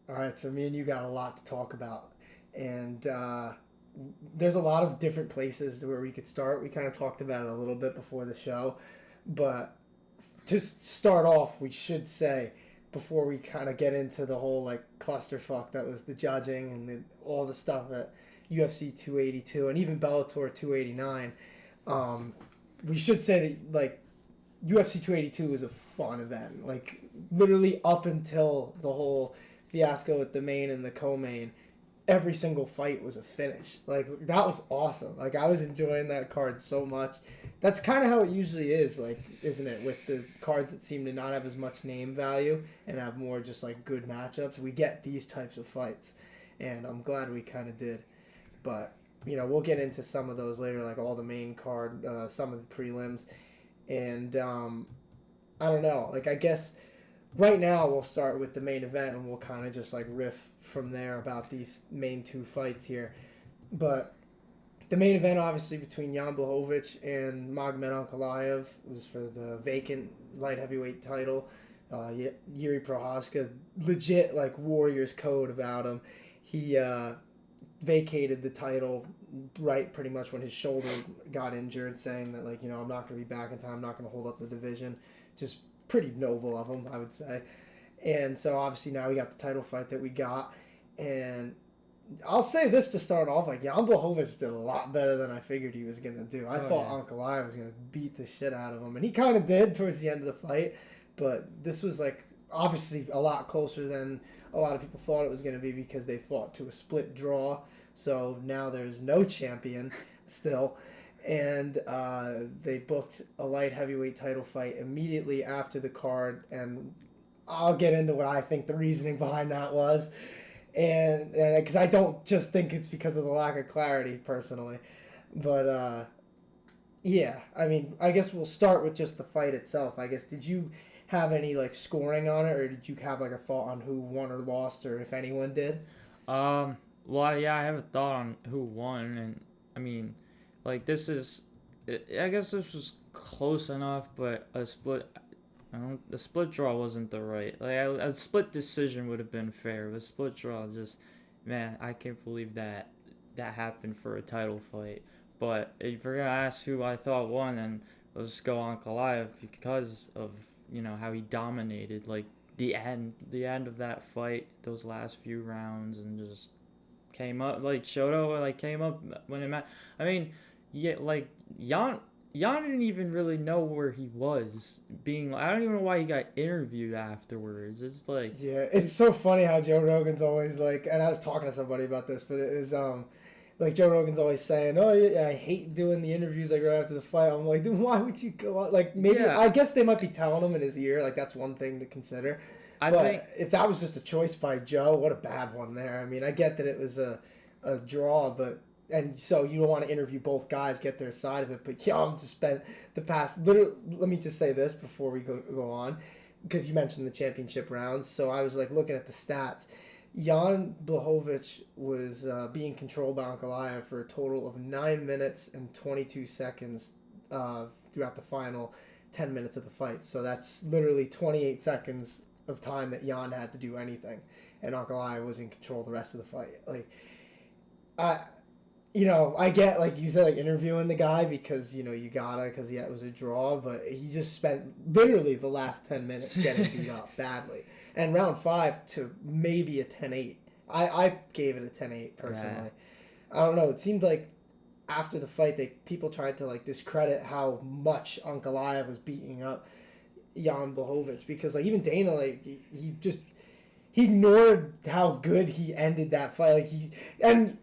All right, so me and you got a lot to talk about, and there's a lot of different places where we could start. We kind of talked about it a little bit before the show, but to start off, we should say before we kind of get into the whole like clusterfuck that was the judging and all the stuff at UFC 282 and even Bellator 289. Um, we should say that like UFC 282 was a fun event. Like literally up until the whole fiasco with the main and the co-main, every single fight was a finish. Like that was awesome. Like I was enjoying that card so much. That's kind of how it usually is, like, isn't it? With the cards that seem to not have as much name value and have more just like good matchups, we get these types of fights, and I'm glad we kind of did. But we'll get into some of those later, like all the main card, some of the prelims, and I don't know. Like I guess right now we'll start with the main event and we'll kind of just like riff from there about these main two fights here. But the main event, obviously, between Jan Blachowicz and Magomed Ankalaev was for the vacant light heavyweight title. Yuri Prohaska, legit like Warriors code about him. He vacated the title right pretty much when his shoulder got injured, saying that like I'm not going to be back in time, I'm not going to hold up the division. Just pretty noble of him, I would say. And so obviously now we got the title fight that we got, and I'll say this to start off, like Jan Blachowicz did a lot better than I figured he was going to do. I thought Ankalaev was going to beat the shit out of him, and he kind of did towards the end of the fight, but this was like obviously a lot closer than a lot of people thought it was going to be because they fought to a split draw. So now there's no champion still, and they booked a light heavyweight title fight immediately after the card, and I'll get into what I think the reasoning behind that was, and because I don't just think it's because of the lack of clarity personally, but yeah, I mean, I guess we'll start with just the fight itself. I guess, did you have any like scoring on it, or did you have like a thought on who won or lost, or if anyone did? Well, yeah, I have a thought on who won, and I mean, like this is, I guess this was close enough, but a split. I don't. The split draw wasn't the right. Like a split decision would have been fair. But split draw, just man, I can't believe that happened for a title fight. But if you're gonna ask who I thought won, then let's go on Ankalaev because of how he dominated like the end of that fight, those last few rounds, and just came up like Shoto like came up when it mattered. I mean, yeah, like Jan didn't even really know where he was. I don't even know why he got interviewed afterwards. It's like, Yeah, it's so funny how Joe Rogan's always like, and I was talking to somebody about this, but it is like Joe Rogan's always saying, "Oh yeah, I hate doing the interviews like right after the fight." I'm like, "Dude, why would you go out?" Like maybe yeah, I guess they might be telling him in his ear, like that's one thing to consider. I think But if that was just a choice by Joe, what a bad one there. I mean, I get that it was a draw, but and so you don't want to interview both guys, get their side of it. But yeah, I'm just spent the past. Literally, let me just say this before we go on, because you mentioned the championship rounds. So I was like looking at the stats. Jan Blachowicz was being controlled by Ankalaev for a total of 9 minutes and 22 seconds throughout the final 10 minutes of the fight. So that's literally 28 seconds of time that Jan had to do anything, and Ankalaev was in control the rest of the fight. Like, I I get like you said, like interviewing the guy because you gotta because yeah, it was a draw, but he just spent literally the last 10 minutes getting beat up badly. And round five to maybe a 10-8. I gave it a 10-8 personally. yeah, I don't know. It seemed like after the fight, people tried to like discredit how much Ankalaev was beating up Jan Blachowicz because like even Dana like he just he ignored how good he ended that fight.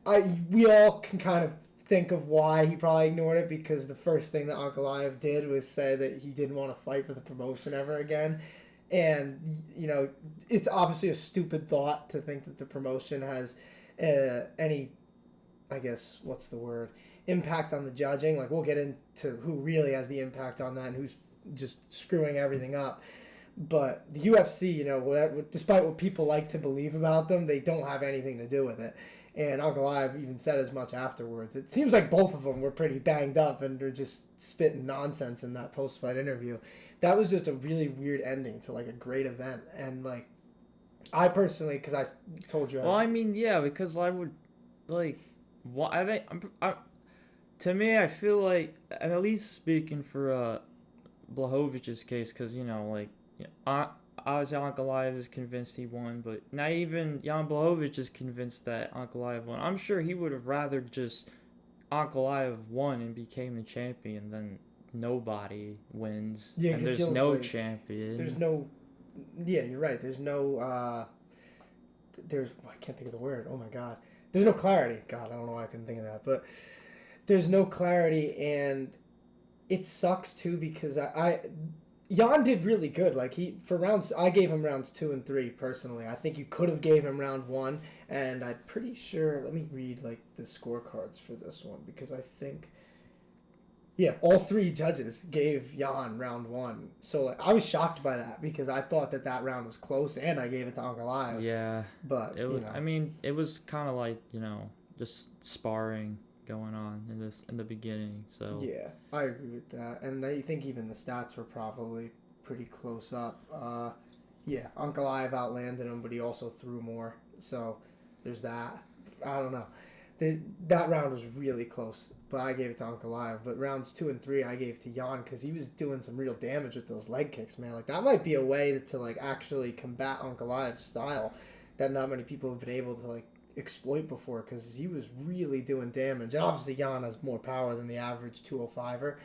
Like we all can kind of think of why he probably ignored it because the first thing that Ankalaev did was say that he didn't want to fight for the promotion ever again, and it's obviously a stupid thought to think that the promotion has any, I guess what's the word, impact on the judging. Like we'll get into who really has the impact on that and who's just screwing everything up. But the UFC, whatever, despite what people like to believe about them, they don't have anything to do with it. And Ankalaev even said as much afterwards. It seems like both of them were pretty banged up and they're just spitting nonsense in that post-fight interview. That was just a really weird ending to like a great event. And like I personally, because I told you. Well, I mean, yeah, because I would, like, what I think, to me, I feel like, and at least speaking for Blachowicz's case, because, you know, like, obviously Ankalaev is convinced he won, but not even Jan Blachowicz is convinced that Ankalaev won. I'm sure he would have rather just Ankalaev won and became the champion than nobody wins. Yeah, and there's no like champion. There's no. Yeah, you're right. There's no. I can't think of the word. Oh my god. There's no clarity. God, I don't know why I couldn't think of that, but there's no clarity, and it sucks too because Jan did really good. Like for rounds, I gave him rounds 2 and 3 personally. I think you could have gave him round 1, and I'm pretty sure. Let me read like the scorecards for this one because I think. Yeah, all 3 judges gave Jan round 1. So like, I was shocked by that because I thought that round was close, and I gave it to Ankalaev. Yeah, but it was. I mean, it was kind of like just sparring going on in the beginning. So yeah, I agree with that, and I think even the stats were probably pretty close up. Yeah, Ankalaev outlanded him, but he also threw more. So there's that. I don't know. That round was really close, but I gave it to Ankalaev. But rounds 2 and 3 I gave to Jan because he was doing some real damage with those leg kicks, man. Like that might be a way to like actually combat Ankalaev's style that not many people have been able to like exploit before because he was really doing damage. And obviously Jan has more power than the average 205er,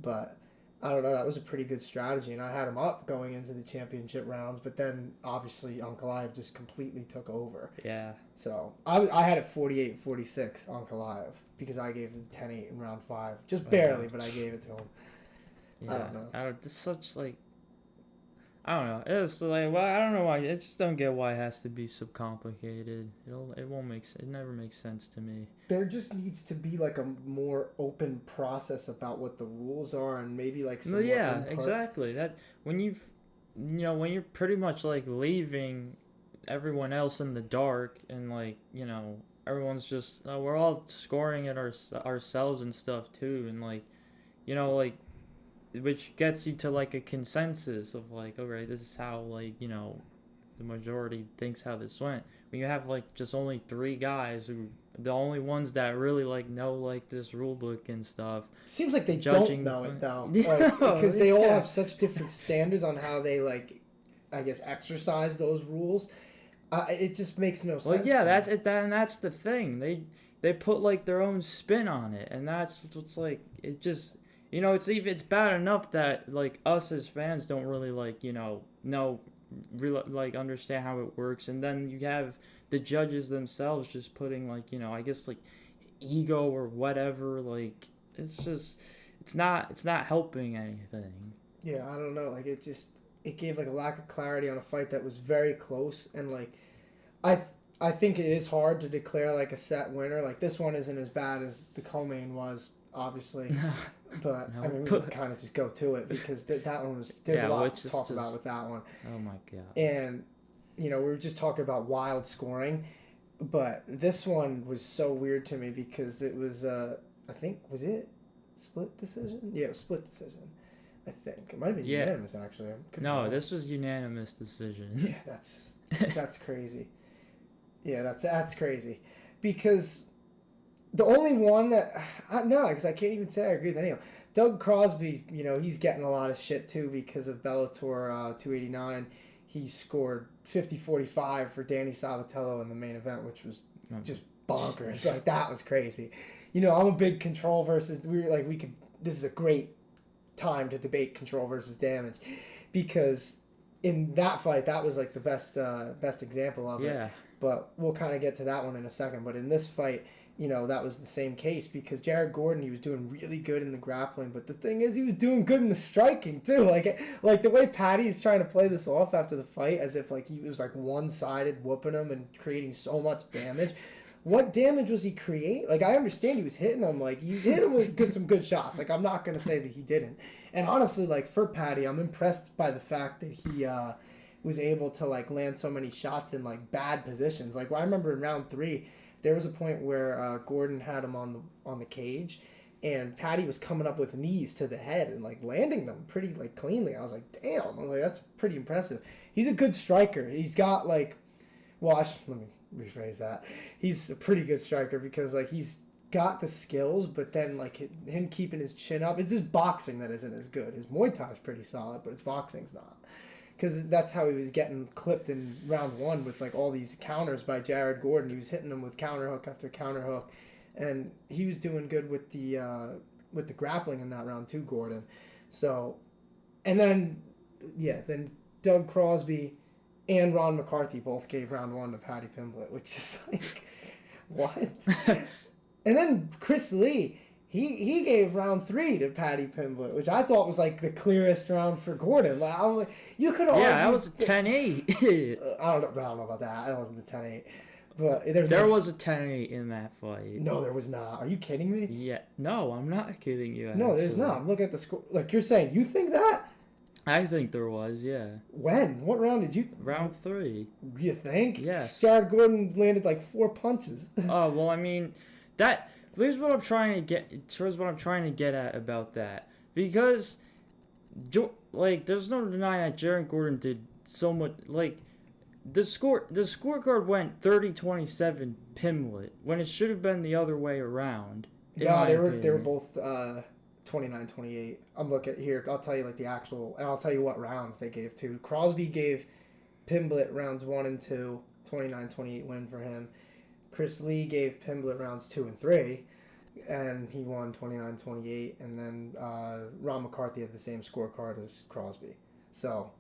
but I don't know. That was a pretty good strategy, and I had him up going into the championship rounds, but then obviously Ankalaev just completely took over. Yeah. So I had it 48-46 Ankalaev because I gave him 10-8 in round 5, just barely, but I gave it to him. Yeah. I don't know. It's such like. I don't know. It's like, well, I don't know why. I just don't get why it has to be so complicated. It won't make sense. It never makes sense to me. There just needs to be like a more open process about what the rules are, and maybe like some. Yeah, exactly. That when when you're pretty much like leaving everyone else in the dark, and like everyone's just we're all scoring it ourselves and stuff too, and like like. Which gets you to like a consensus of like, alright, this is how like the majority thinks how this went. When you have like just only 3 guys who the only ones that really like know like this rule book and stuff. Seems like they don't know it though, because they all have such different standards on how they like, I guess, exercise those rules. It just makes no sense. Well, yeah, that's it. And that's the thing. They put like their own spin on it, and that's what's like. It just. It's bad enough that like us as fans don't really like understand how it works, and then you have the judges themselves just putting like I guess like ego or whatever. Like it's not helping anything. Yeah, I don't know. Like it gave like a lack of clarity on a fight that was very close, and like I think it is hard to declare like a set winner. Like this one isn't as bad as the co-main was. Obviously, but no. I mean, we can kind of just go to it because that one was. There's a lot to talk about with that one. Oh my god! And we were just talking about wild scoring, but this one was so weird to me because it was. I think was it split decision? Yeah, it was split decision. I think it might have been unanimous actually. No, this was unanimous decision. Yeah, that's crazy. Yeah, that's crazy, because. The only one that because I can't even say I agree with any of them. Doug Crosby, he's getting a lot of shit too because of Bellator 289. He scored 50-45 for Danny Sabatello in the main event, which was just bonkers. Like that was crazy. I'm a big control versus. This is a great time to debate control versus damage, because in that fight that was like the best example of it. But we'll kind of get to that one in a second. But in this fight. That was the same case because Jared Gordon, he was doing really good in the grappling, but the thing is he was doing good in the striking too. Like the way Paddy's trying to play this off after the fight as if like he was like one-sided whooping him and creating so much damage. What damage was he creating? Like I understand he was hitting him, like he hit him with some good shots. Like I'm not going to say that he didn't. And honestly, like for Paddy, I'm impressed by the fact that he was able to like land so many shots in like bad positions. Like I remember in round 3, there was a point where Gordon had him on the cage, and Paddy was coming up with knees to the head and like landing them pretty like cleanly. I was like, damn, I was like, that's pretty impressive. He's a good striker. He's got like, well, let me rephrase that. He's a pretty good striker because like he's got the skills, but then like him keeping his chin up, it's his boxing that isn't as good. His Muay Thai is pretty solid, but his boxing's not. Because that's how he was getting clipped in round 1 with like all these counters by Jared Gordon. He was hitting him with counter hook after counter hook, and he was doing good with the grappling in that round too, Gordon. So, and then Doug Crosby and Ron McCarthy both gave round 1 to Paddy Pimblett, which is like, what? And then Chris Lee, he gave round 3 to Paddy Pimblett, which I thought was like the clearest round for Gordon. Like, I'm like, you could argue. Yeah, that was a 10-8. I don't know about that. That wasn't a 10-8. But there was a 10-8 in that fight. No, there was not. Are you kidding me? Yeah. No, I'm not kidding you. No, there's not. I'm looking at the score. Like, you're saying, you think that? I think there was, yeah. When? What round did you? Round 3. You think? Yes. Jared Gordon landed like 4 punches. Oh, well, I mean, here's what I'm trying to get at about that. Because, like, there's no denying that Jared Gordon did so much, like, the scorecard went 30-27 Pimblett when it should have been the other way around. No, they were both 29-28. I'm looking here. I'll tell you like the actual, and I'll tell you what rounds they gave to. Crosby gave Pimblett rounds 1 and 2, 29-28 win for him. Chris Lee gave Pimblett rounds 2 and 3, and he won 29-28. And then Ron McCarthy had the same scorecard as Crosby. So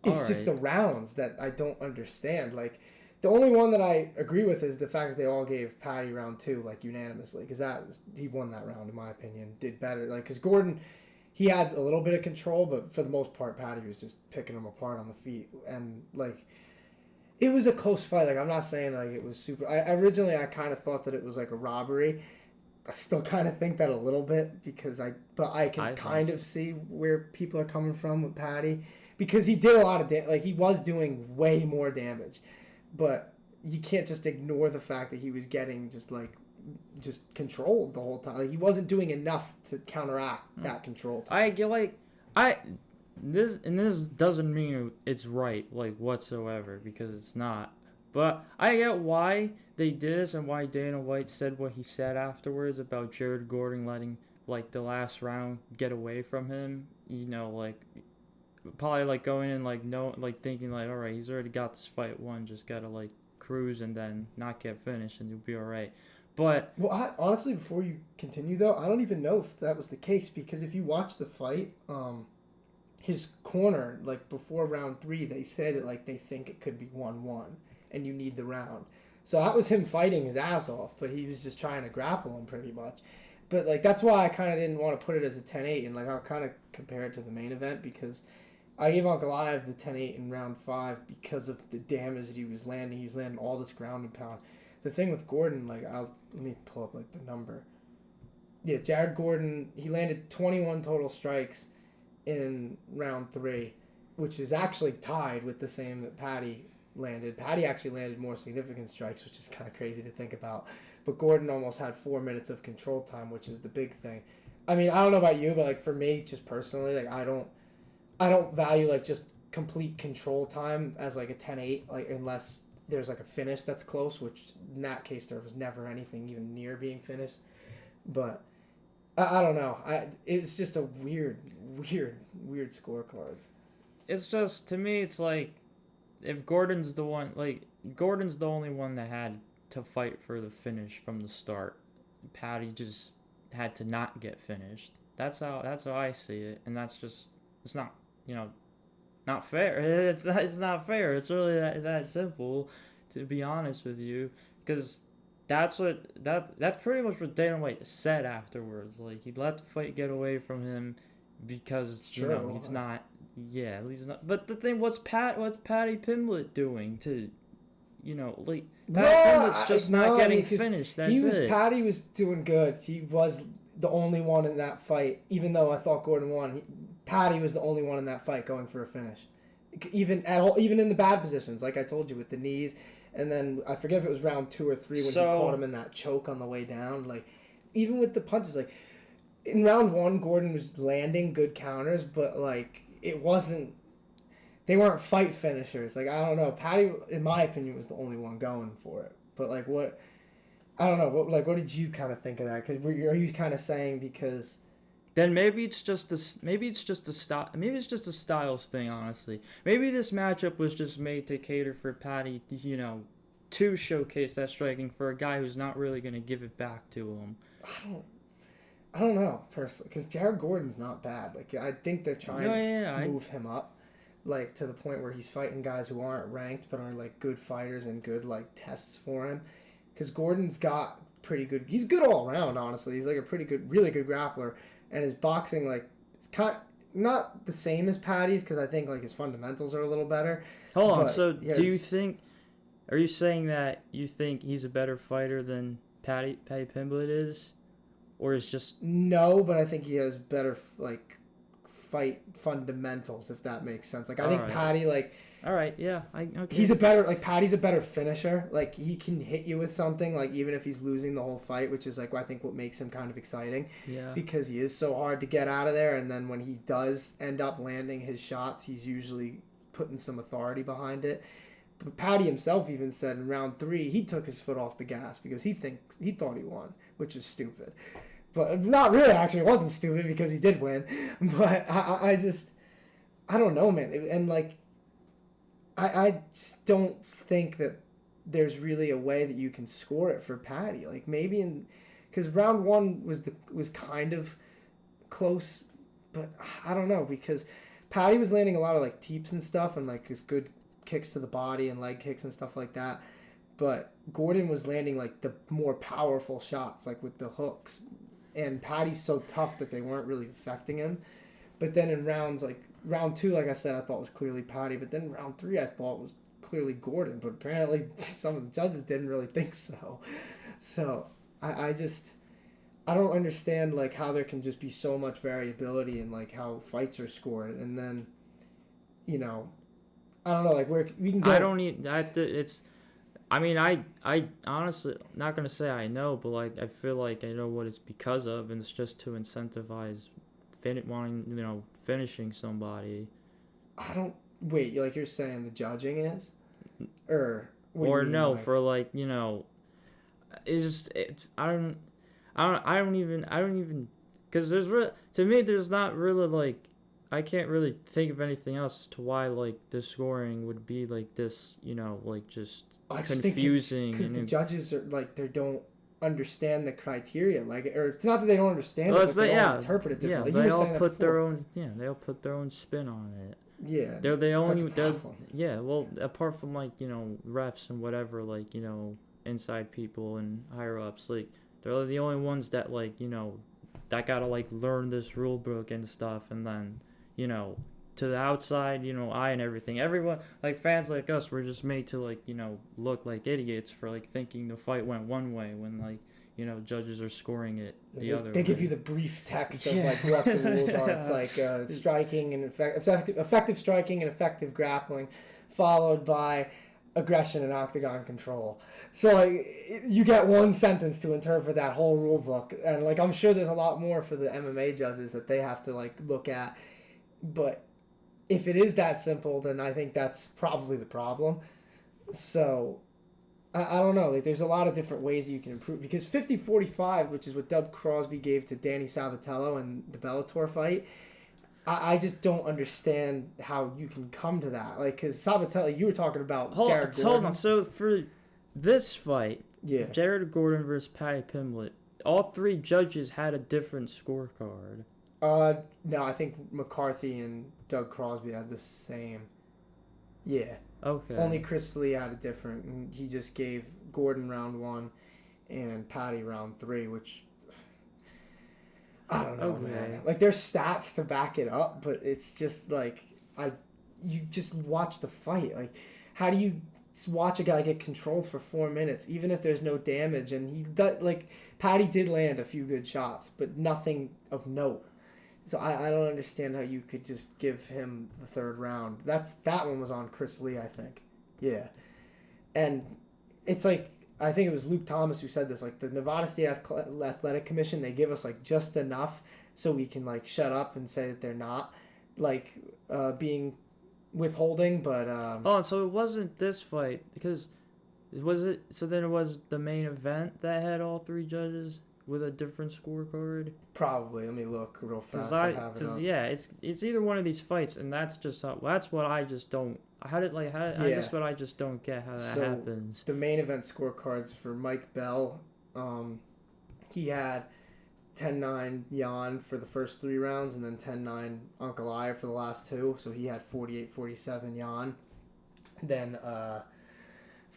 it's just the rounds that I don't understand. Like, the only one that I agree with is the fact that they all gave Paddy round 2 like unanimously, because he won that round in my opinion. Did better, like, because Gordon, he had a little bit of control, but for the most part Paddy was just picking him apart on the feet, and like it was a close fight. Like, I'm not saying like it was super. Originally I kind of thought that it was like a robbery. I still kind of think that a little bit because I can kind of see where people are coming from with Paddy, because he did a lot of like he was doing way more damage. But you can't just ignore the fact that he was getting just controlled the whole time. Like, he wasn't doing enough to counteract that control time. This doesn't mean it's right, like, whatsoever, because it's not. But I get why they did this and why Dana White said what he said afterwards about Jared Gordon letting, like, the last round get away from him. You know, like, probably like going in like thinking like, all right, he's already got this fight won, just gotta like cruise and then not get finished and you'll be all right. But honestly, before you continue though, I don't even know if that was the case, because if you watch the fight, his corner, like before round 3, they said it like they think it could be 1-1 and you need the round. So that was him fighting his ass off, but he was just trying to grapple him pretty much. But like that's why I kind of didn't want to put it as a 10-8, and like I'll kind of compare it to the main event, because I gave Ankalaev the 10-8 in round 5 because of the damage that he was landing. He was landing all this ground and pound. The thing with Gordon, like, let me pull up like the number. Yeah, Jared Gordon, he landed 21 total strikes in round 3, which is actually tied with the same that Paddy landed. Paddy actually landed more significant strikes, which is kind of crazy to think about. But Gordon almost had 4 minutes of control time, which is the big thing. I mean, I don't know about you, but like for me, just personally, like I don't value like just complete control time as like a 10-8, like unless there's like a finish that's close, which in that case there was never anything even near being finished. But I don't know. It's just a weird scorecards. It's just, to me, it's like if Gordon's the only one that had to fight for the finish from the start. Paddy just had to not get finished. That's how I see it, and that's just, it's not, not fair. It's not fair. It's really that simple, to be honest with you, because that's pretty much what Dana White said afterwards. Like, he let the fight get away from him because he's not. Yeah, he's not. But the thing, what's Paddy Pimblett doing to, like, Paddy Pimblett's just not getting finished. That's it. Paddy was doing good. He was the only one in that fight, even though I thought Gordon won. Paddy was the only one in that fight going for a finish, even in the bad positions, like I told you, with the knees, and then I forget if it was round 2 or 3 when he caught him in that choke on the way down. Like, even with the punches, like in round 1, Gordon was landing good counters, but like it wasn't. They weren't fight finishers. Like, I don't know. Paddy, in my opinion, was the only one going for it. But like, what? I don't know. What did you kind of think of that? Because are you kind of saying because? Then maybe it's just a style. Maybe it's just a styles thing. Honestly, maybe this matchup was just made to cater for Paddy. To showcase that striking for a guy who's not really going to give it back to him. I don't know personally, because Jared Gordon's not bad. Like, I think they're trying to move him up. Like, to the point where he's fighting guys who aren't ranked but are, like, good fighters and good, like, tests for him. Because Gordon's got pretty good... He's good all around, honestly. He's, like, a pretty good... Really good grappler. And his boxing, like, it's kind not the same as Paddy's, because I think, like, his fundamentals are a little better. Hold on. So, do you think... Are you saying that you think he's a better fighter than Paddy Pimblett is? Or is just... No, but I think he has better, like... fight fundamentals, if that makes sense. Like, I think Paddy, like... All right, yeah. Okay. He's a better... Like, Paddy's a better finisher. Like, he can hit you with something, like, even if he's losing the whole fight, which is, like, I think what makes him kind of exciting. Yeah. Because he is so hard to get out of there, and then when he does end up landing his shots, he's usually putting some authority behind it. But Paddy himself even said in round 3, he took his foot off the gas because he thought he won, which is stupid. But not really, actually. It wasn't stupid because he did win. But I don't know, man. And, like, I just don't think that there's really a way that you can score it for Paddy. Like, maybe because round 1 was kind of close, but I don't know, because Paddy was landing a lot of, like, teeps and stuff and, like, his good kicks to the body and leg kicks and stuff like that. But Gordon was landing, like, the more powerful shots, like, with the hooks. And Paddy's so tough that they weren't really affecting him. But then in round 2, like I said, I thought was clearly Paddy. But then round 3, I thought was clearly Gordon. But apparently some of the judges didn't really think so. So I don't understand, like, how there can just be so much variability in, like, how fights are scored. And then, I don't know, like, we can go... I don't need... It's... I mean, I honestly, not going to say I know, but, like, I feel like I know what it's because of, and it's just to incentivize finishing somebody. I don't... Wait, like, you're saying the judging is? Or no, like... for, like, it's just... I don't even... Because to me, there's not really, like... I can't really think of anything else as to why, like, the scoring would be like this, like, just... I just confusing because the judges are like they don't understand the criteria, like, or it's not that they don't understand it, but they all interpret it differently. Yeah, they all put their own spin on it. Yeah, they're the only well, apart from, like, refs and whatever, like, inside people and higher ups, like, they're the only ones that, like, that gotta, like, learn this rule book and stuff, and then to the outside, eye and everything. Everyone, like, fans like us, were just made to, like, look like idiots for, like, thinking the fight went one way when, like, judges are scoring it the other way. They give you the brief text of, like, what the rules are. It's like striking and effective striking and effective grappling, followed by aggression and octagon control. So, like, you get one sentence to interpret that whole rule book. And, like, I'm sure there's a lot more for the MMA judges that they have to, like, look at. But if it is that simple, then I think that's probably the problem. So, I don't know. Like, there's a lot of different ways you can improve. Because 50-45, which is what Dub Crosby gave to Danny Sabatello in the Bellator fight, I just don't understand how you can come to that. Like, because Sabatello, you were talking about Jared Gordon. Hold on. So, for this fight, Jared Gordon versus Paddy Pimblett, all 3 judges had a different scorecard. No, I think McCarthy and Doug Crosby had the same. Yeah. Okay. Only Chris Lee had a different, and he just gave Gordon round 1 and Paddy round 3, which I don't know, man. Like, there's stats to back it up, but it's just like you just watch the fight. Like, how do you watch a guy get controlled for 4 minutes, even if there's no damage? And he does, like, Paddy did land a few good shots, but nothing of note. So I don't understand how you could just give him the 3rd round. That one was on Chris Lee, I think. Yeah. And it's like, I think it was Luke Thomas who said this, like the Nevada State Athletic Commission, they give us like just enough so we can like shut up and say that they're not like being withholding, but oh, so it wasn't this fight because was it? So then it was the main event that had all 3 judges with a different scorecard. probably. Let me look real fast. Yeah, it's either one of these fights, and that's just that's what I just don't. That's what I just don't get how that happens. The main event scorecards for Mike Bell, he had 10-9 Jan for the first 3 rounds, and then 10-9 Ankalaev for the last 2. So he had 48-47 Jan. Then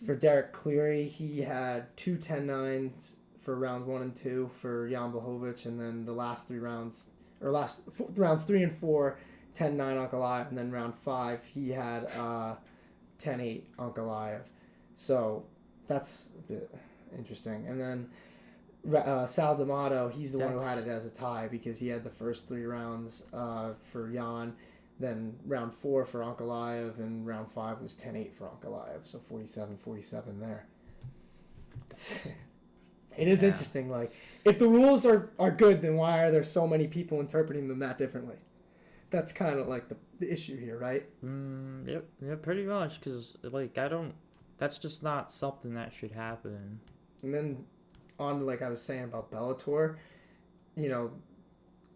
for Derek Cleary, he had 2 10-9s for rounds 1 and 2 for Jan Blachowicz, and then the last 3 rounds, or rounds 3 and 4, 10-9 Ankalaev, and then round 5 he had 10-8 Ankalaev. So that's a bit interesting. And then Sal D'Amato, he's the one who had it as a tie because he had the first 3 rounds for Jan, then round 4 for Ankalaev, and round 5 was 10-8 for Ankalaev. So 47-47 there. It is interesting. Like, if the rules are good, then why are there so many people interpreting them that differently? That's kind of like the issue here, right? Yep, pretty much. Because like that's just not something that should happen. And then on, like I was saying about Bellator,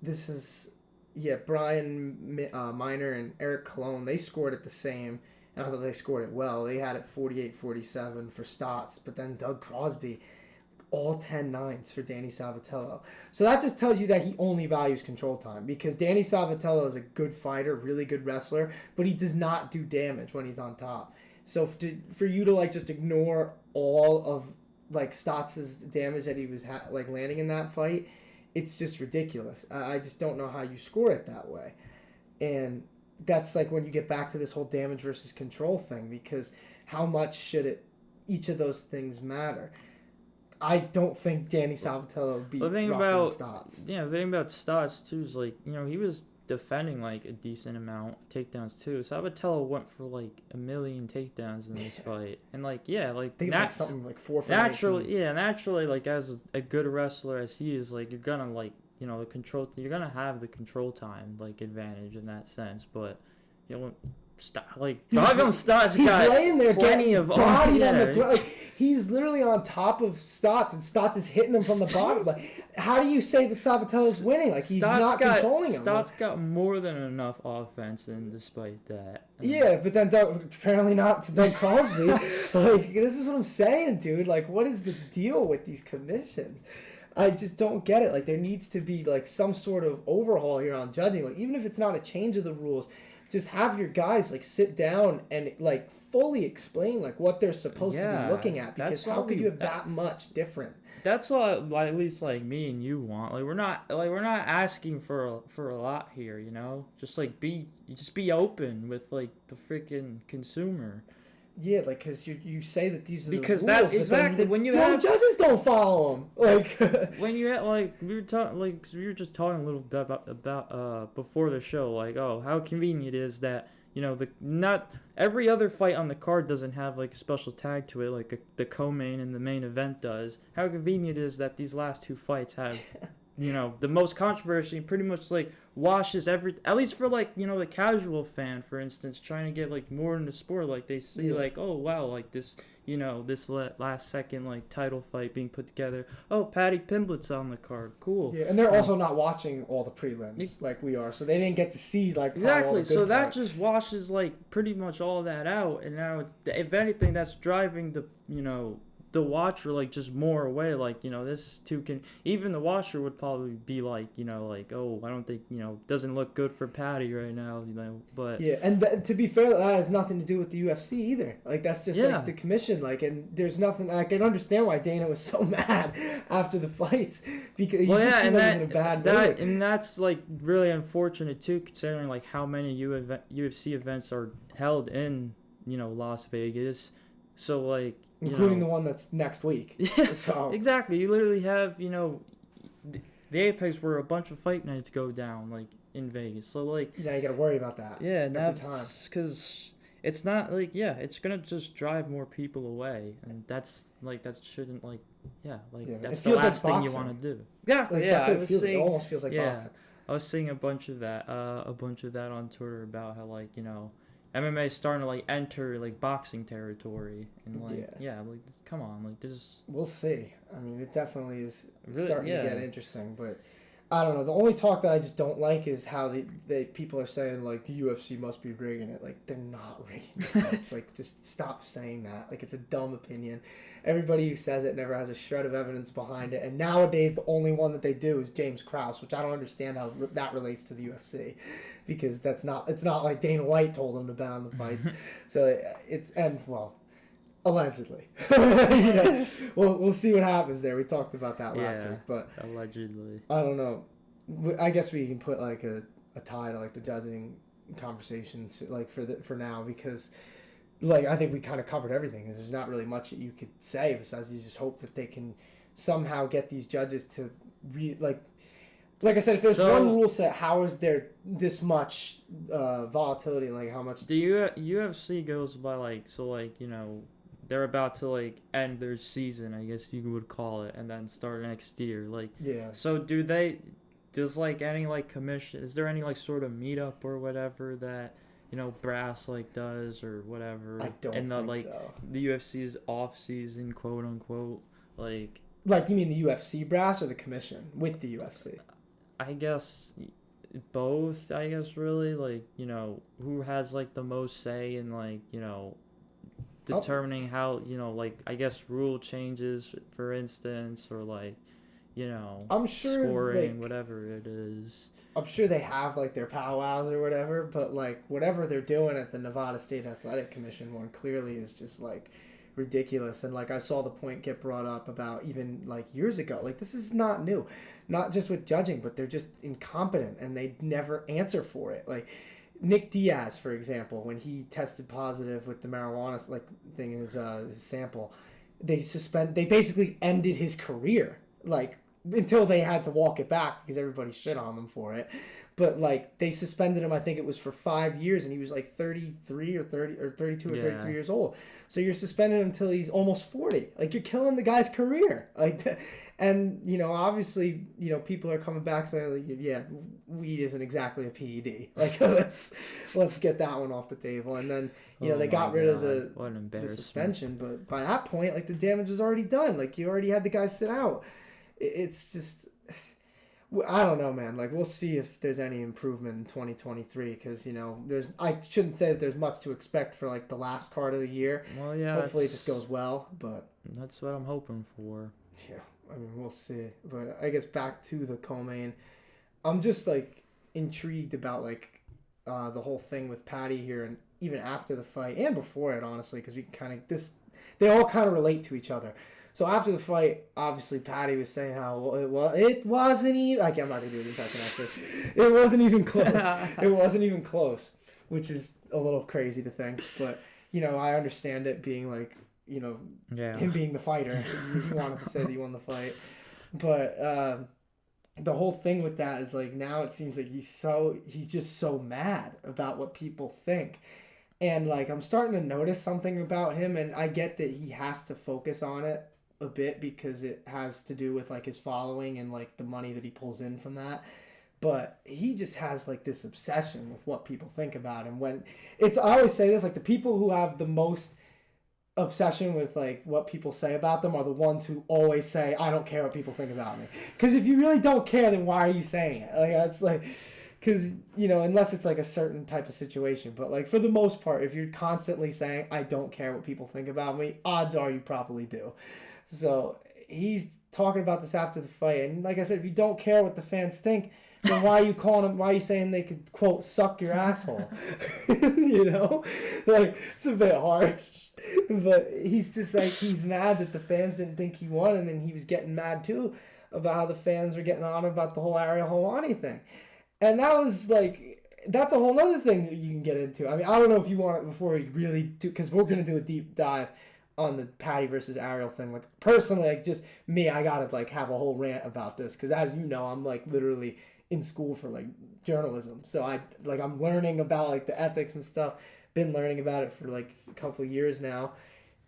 this is, Brian Miner and Eric Colon, they scored it the same, and I thought they scored it well. They had it 48-47 for Stotts, but then Doug Crosby, all 10-9s for Danny Savatello. So that just tells you that he only values control time, because Danny Savatello is a good fighter, really good wrestler, but he does not do damage when he's on top. So for you to like just ignore all of like Stotts' damage that he was landing in that fight, it's just ridiculous. I just don't know how you score it that way. And that's like when you get back to this whole damage versus control thing, because how much should each of those things matter? I don't think Danny Savatello beat Stotts. Yeah, the thing about Stotts too is like, he was defending like a decent amount of takedowns too. Savatello went for like 1 million takedowns in this fight, and like I think it's something like 4 for naturally, like as a good wrestler as he is, like you're gonna like the control. You're gonna have the control time like advantage in that sense, but Stotts. He's laying there plenty of body on the ground. He's literally on top of Stotts, and Stotts is hitting him from the bottom. Like, how do you say that Savatello's winning? Like, he's not controlling him. Stotts got more than enough offense, and despite that. Yeah, but then apparently not to Doug Crosby. Like, this is what I'm saying, dude. Like, what is the deal with these commissions? I just don't get it. Like, there needs to be, like, some sort of overhaul here on judging. Like, even if it's not a change of the rules, just have your guys like sit down and like fully explain like what they're supposed to be looking at, because how could you have that much different? That's what at least like me and you want. Like we're not asking for a lot here, Just like be open with like the freaking consumer. Yeah, like because you say that these are because the rules, that's exactly when you have judges don't follow them. Like when you have like we were just talking a little bit about before the show, like how convenient it is that not every other fight on the card doesn't have like a special tag to it like the co-main and the main event does. How convenient it is that these last 2 fights have the most controversy, pretty much like washes at least for like the casual fan, for instance, trying to get like more into sport, like they see like, oh wow, like this this last second like title fight being put together, oh Paddy Pimblett's on the card, cool. Yeah, and they're also not watching all the prelims like we are, so they didn't get to see like exactly. So that just washes like pretty much all of that out, and now if anything that's driving the the watcher like just more away, like this too can even the watcher would probably be like like, oh, I don't think doesn't look good for Paddy right now, but yeah. And to be fair, that has nothing to do with the UFC either. Like that's just like the commission, like, and there's nothing. I can understand why Dana was so mad after the fights, because he just seemed like in a bad mood. And that's like really unfortunate too, considering like how many UFC events are held in Las Vegas, so like including the one that's next week. Yeah, so exactly. You literally have, the Apex where a bunch of fight nights go down, like, in Vegas. So, like... Yeah, you gotta worry about that. Yeah, and that's because it's not like, yeah, it's gonna just drive more people away, and that's like, that shouldn't, like, yeah, like, Yeah, that's it the feels like last thing you boxing. want to do. Yeah, Like, yeah, that's what I it was feels. It seeing, almost feels like yeah, boxing. I was seeing a bunch of that on Twitter about how, like, you know, MMA is starting to, like, enter, like, boxing territory, and, like, yeah, like, come on, like, this. We'll see. I mean, it definitely is Really, starting yeah. to get interesting, but I don't know. The only talk that I just don't like is how the people are saying, like, the UFC must be rigging it. Like, they're not rigging it. It's like, just stop saying that. Like, it's a dumb opinion. Everybody who says it never has a shred of evidence behind it. And nowadays, the only one that they do is James Krause, which I don't understand how that relates to the UFC, because it's not like Dana White told him to bet on the fights. So allegedly. We'll see what happens there. We talked about that last week, but allegedly. I don't know. I guess we can put like a tie to like the judging conversations like for now, because like I think we kind of covered everything. There's not really much that you could say besides you just hope that they can somehow get these judges to like I said, if there's one rule set, how is there this much volatility? Like how much the UFC goes by like, so like, you know, they're about to like end their season, I guess you would call it, and then start next year. Like, yeah. So does like any like commission? Is there any like sort of meetup or whatever that, you know, brass like does or whatever? I don't in the think like so. the UFC's off season, quote unquote, like. Like you mean the UFC brass or the commission with the UFC? I guess both. I guess really, like, you know, who has like the most say in, like, you know, determining how, you know, like, I guess rule changes, for instance, or like, you know, I'm sure scoring, whatever it is. I'm sure they have like their powwows or whatever, but like whatever they're doing at the Nevada State Athletic Commission one clearly is just like ridiculous. And like I saw the point get brought up about even like years ago. Like this is not new, not just with judging, but they're just incompetent and they never answer for it. Like Nick Diaz, for example, when he tested positive with the marijuana like thing in his sample, they basically ended his career like until they had to walk it back because everybody shit on them for it. But like they suspended him, I think it was for 5 years, and he was like 33 or 30 or 32 or 33 years old. So you're suspending him until he's almost 40. Like you're killing the guy's career. Like, and you know, obviously, you know, people are coming back saying, like, yeah, weed isn't exactly a PED. Like let's get that one off the table. And then you know they got rid of the suspension, but by that point, like the damage was already done. Like you already had the guy sit out. It's just. I don't know, man. Like, we'll see if there's any improvement in 2023 because, you know, I shouldn't say that there's much to expect for, like, the last card of the year. Well, yeah. Hopefully it just goes well, but... That's what I'm hoping for. Yeah, I mean, we'll see. But I guess back to the co-main. I'm just, like, intrigued about, like, the whole thing with Paddy here and even after the fight and before it, honestly, because we can kind of... They all kind of relate to each other. So after the fight, obviously Paddy was saying how it wasn't even. I'm not gonna do the impression actually. It wasn't even close. It wasn't even close, which is a little crazy to think. But you know, I understand it being like, you know, him being the fighter. He wanted to say that he won the fight, but the whole thing with that is like now it seems like he's just so mad about what people think. And like I'm starting to notice something about him, and I get that he has to focus on it a bit because it has to do with like his following and like the money that he pulls in from that, but he just has like this obsession with what people think about him. When I always say this, like the people who have the most obsession with like what people say about them are the ones who always say, I don't care what people think about me, because if you really don't care, then why are you saying it? Like that's like, because you know, unless it's like a certain type of situation, but like for the most part, if you're constantly saying I don't care what people think about me, odds are you probably do. So he's talking about this after the fight, and like I said, if you don't care what the fans think, then why are you calling them? Why are you saying they could quote suck your asshole? You know, like it's a bit harsh, but he's just like he's mad that the fans didn't think he won, and then he was getting mad too about how the fans were getting on about the whole Ariel Helwani thing, and that was like that's a whole other thing that you can get into. I mean, I don't know if you want it before we really do, because we're gonna do a deep dive on the Paddy versus Ariel thing. Like personally, like just me, I gotta like have a whole rant about this because as you know, I'm like literally in school for like journalism. So I'm learning about like the ethics and stuff. Been learning about it for like a couple of years now,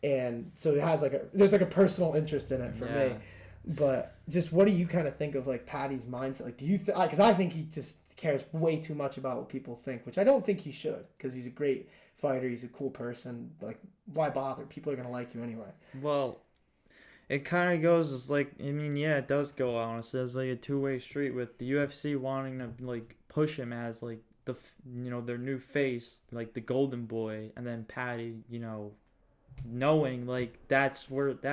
and so it has there's like a personal interest in it for me. But just what do you kind of think of like Paddy's mindset? Like, do you because I think he just cares way too much about what people think, which I don't think he should, because he's a great fighter, he's a cool person. Like, why bother? People are gonna like you anyway. Well, it kind of goes as like, I mean, yeah, it does go on. It says like a two-way street with the UFC wanting to like push him as like the, you know, their new face, like the golden boy, and then Paddy, you know, knowing like that's what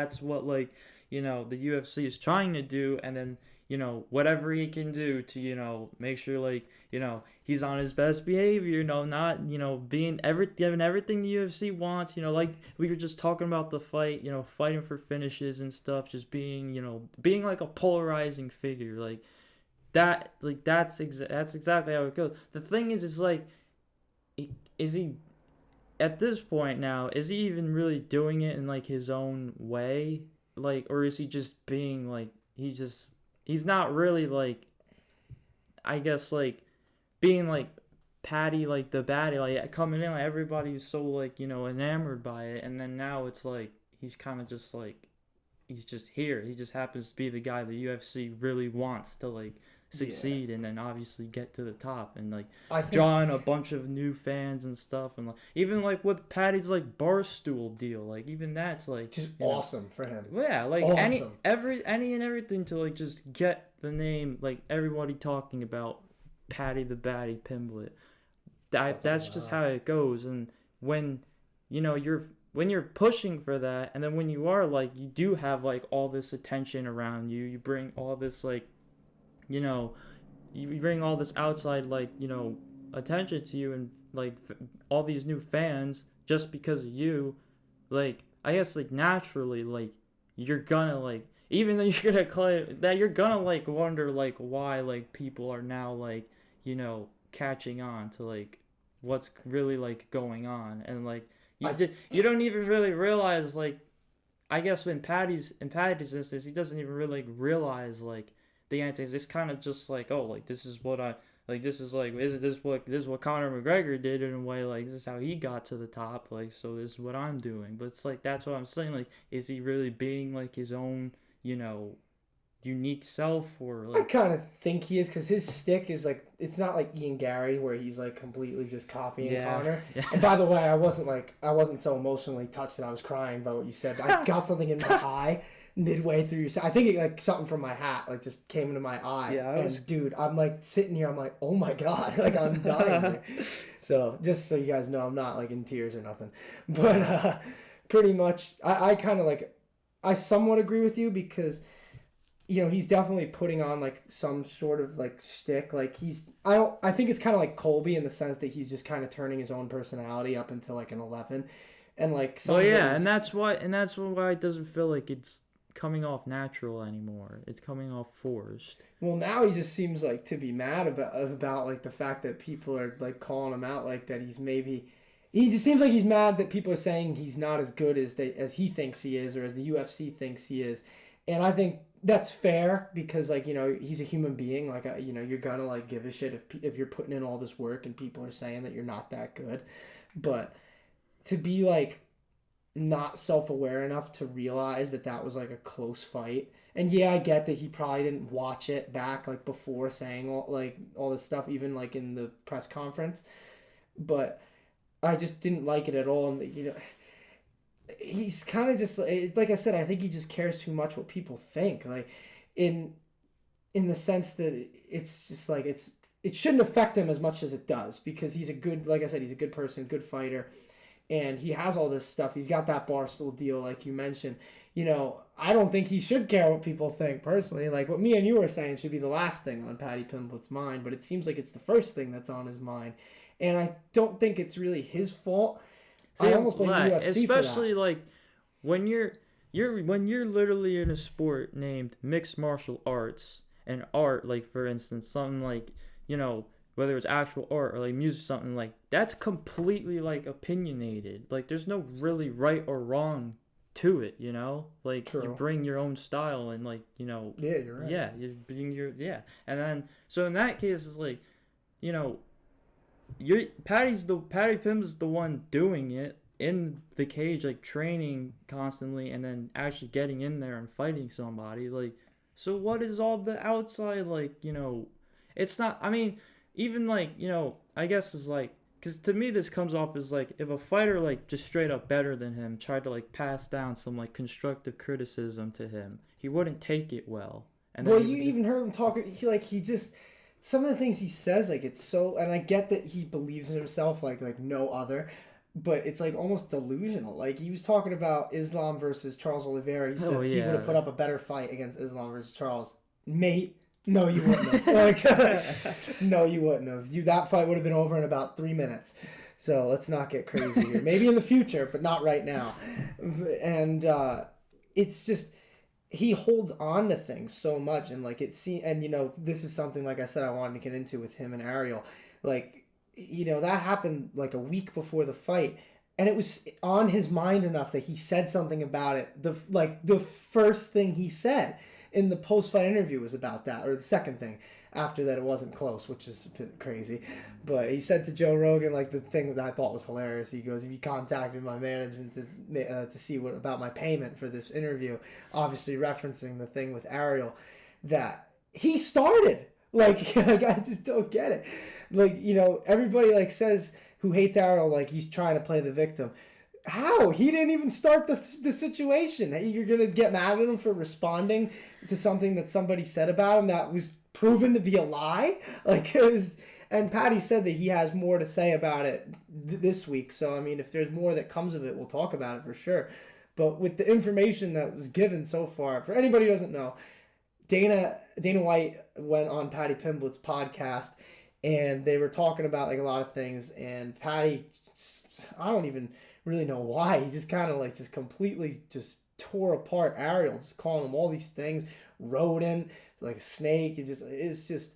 like, you know, the UFC is trying to do, and then, you know, whatever he can do to, you know, make sure like, you know, he's on his best behavior, you know, not, you know, giving everything the UFC wants, you know, like we were just talking about the fight, you know, fighting for finishes and stuff, just being, you know, being like a polarizing figure, like that, like that's exactly how it goes. The thing is like, is he at this point now, is he even really doing it in like his own way, like, or is he just being like, he's not really like, I guess like being like Paddy, like the baddie, like coming in, like everybody's so like, you know, enamored by it, and then now it's like he's kind of just like, he's just here, he just happens to be the guy the UFC really wants to like succeed, and then obviously get to the top, and like drawing a bunch of new fans and stuff, and like even like with Paddy's like Barstool deal, like even that's like just awesome for him. Yeah, like awesome. any and everything to like just get the name, like everybody talking about Paddy the Baddy Pimblett. That's just how it goes. And when, you know, when you're pushing for that, and then when you are like, you do have like all this attention around you, you bring all this like, you know, you bring all this outside like, you know, attention to you, and like all these new fans just because of you, like I guess like naturally like you're gonna like, even though you're gonna claim that, you're gonna like wonder like why like people are now like, you know, catching on to like what's really like going on, and like you don't even really realize like, I guess in Paddy's instance, he doesn't even really like realize like the antics. It's kind of just like, oh, like this is what I like, this is what Conor McGregor did in a way, like this is how he got to the top, like so this is what I'm doing. But it's like, that's what I'm saying, like is he really being like his own, you know, unique self, or like, I kind of think he is, because his stick is like, it's not like Ian Gary where he's like completely just copying Conor. Yeah. And by the way, I wasn't so emotionally touched that I was crying by what you said. I got something in my eye midway through. I think it, like something from my hat like just came into my eye. Yeah, and dude, I'm like sitting here, I'm like, oh my god, like I'm dying. So just so you guys know, I'm not like in tears or nothing, but pretty much I kind of like, I somewhat agree with you, because you know, he's definitely putting on like some sort of like shtick. Like I think it's kind of like Colby in the sense that he's just kind of turning his own personality up into like an 11, and like some. Well, yeah, and that's why it doesn't feel like it's coming off natural anymore. It's coming off forced. Well, now he just seems like to be mad about like the fact that people are like calling him out, like that he's maybe. He just seems like he's mad that people are saying he's not as good as he thinks he is, or as the UFC thinks he is, and I think that's fair, because like, you know, he's a human being. Like, you know, you're gonna like give a shit if you're putting in all this work and people are saying that you're not that good. But to be like not self-aware enough to realize that was like a close fight, and yeah, I get that he probably didn't watch it back like before saying all this stuff, even like in the press conference, but I just didn't like it at all. And you know, he's kind of just like I said, I think he just cares too much what people think, like in the sense that it's just like it shouldn't affect him as much as it does, because he's a good, like I said, he's a good person, good fighter, and he has all this stuff. He's got that Barstool deal, like you mentioned. You know, I don't think he should care what people think personally. Like what me and you were saying should be the last thing on Paddy Pimblett's mind, but it seems like it's the first thing that's on his mind, and I don't think it's really his fault. I almost blame the UFC especially for that. Like when you're literally in a sport named mixed martial arts, and art, like for instance, something like, you know, whether it's actual art or like music, something like that's completely like opinionated. Like there's no really right or wrong to it, you know? Like, True. you bring your own style and, like, you know... Yeah, you're right. Yeah, you bring your... Yeah. And then, so in that case, it's like, you know, Paddy Pimblett's the one doing it in the cage, like, training constantly and then actually getting in there and fighting somebody. Like, so what is all the outside, like, you know... It's not... I mean, even, like, you know, I guess it's like... Because to me, this comes off as, like, if a fighter, like, just straight up better than him tried to, like, pass down some, like, constructive criticism to him, he wouldn't take it well. And well, you even heard him talking, he just, some of the things he says, like, it's so, and I get that he believes in himself like no other, but it's, like, almost delusional. Like, he was talking about Islam versus Charles Oliveira. He said he would have put up a better fight against Islam versus Charles. Mate. No, you wouldn't have. Like, no, you wouldn't have. That fight would have been over in about 3 minutes. So let's not get crazy here. Maybe in the future, but not right now. And it's just, he holds on to things so much, and like and you know, this is something, like I said, I wanted to get into with him and Ariel. Like, you know, that happened like a week before the fight, and it was on his mind enough that he said something about it. The first thing he said in the post-fight interview was about that, or the second thing after that, it wasn't close, which is a bit crazy. But he said to Joe Rogan, like, the thing that I thought was hilarious. He goes, "If you contacted my management to see what about my payment for this interview," obviously referencing the thing with Ariel that he started. Like, I just don't get it. Like, you know, everybody, like, says who hates Ariel, like, he's trying to play the victim. How? He didn't even start the situation. You're going to get mad at him for responding to something that somebody said about him that was proven to be a lie? Like, it was, and Paddy said that he has more to say about it this week. So, I mean, if there's more that comes of it, we'll talk about it for sure. But with the information that was given so far, for anybody who doesn't know, Dana White went on Paddy Pimblett's podcast, and they were talking about, like, a lot of things, and Paddy, I don't even really know why, he just kind of, like, just completely just tore apart Ariel, just calling him all these things, rodent, like a snake. It's just,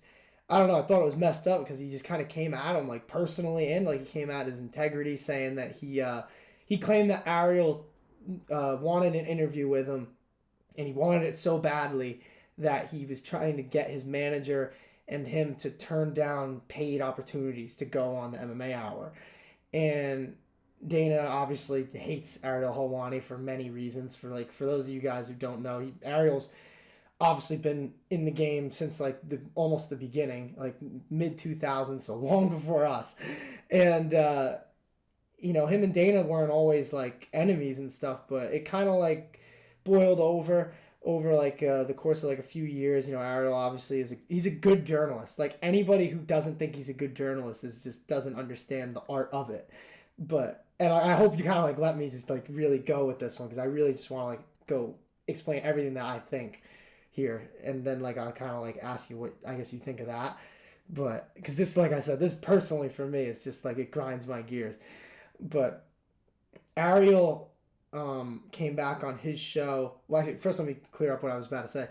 I don't know, I thought it was messed up because he just kind of came at him, like, personally, and, like, he came at his integrity, saying that he claimed that Ariel wanted an interview with him, and he wanted it so badly that he was trying to get his manager and him to turn down paid opportunities to go on the MMA Hour. And Dana obviously hates Ariel Helwani for many reasons. For those of you guys who don't know, Ariel's obviously been in the game since, like, almost the beginning, like mid 2000s, so long before us. And you know, him and Dana weren't always, like, enemies and stuff, but it kind of, like, boiled over like the course of, like, a few years. You know, Ariel obviously he's a good journalist. Like, anybody who doesn't think he's a good journalist just doesn't understand the art of it. But, and I hope you kind of, like, let me just, like, really go with this one, because I really just want to, like, go explain everything that I think here, and then, like, I'll kind of, like, ask you what I guess you think of that. But because this, like I said, this personally for me is just, like, it grinds my gears. But Ariel came back on his show. Well, actually, first let me clear up what I was about to say.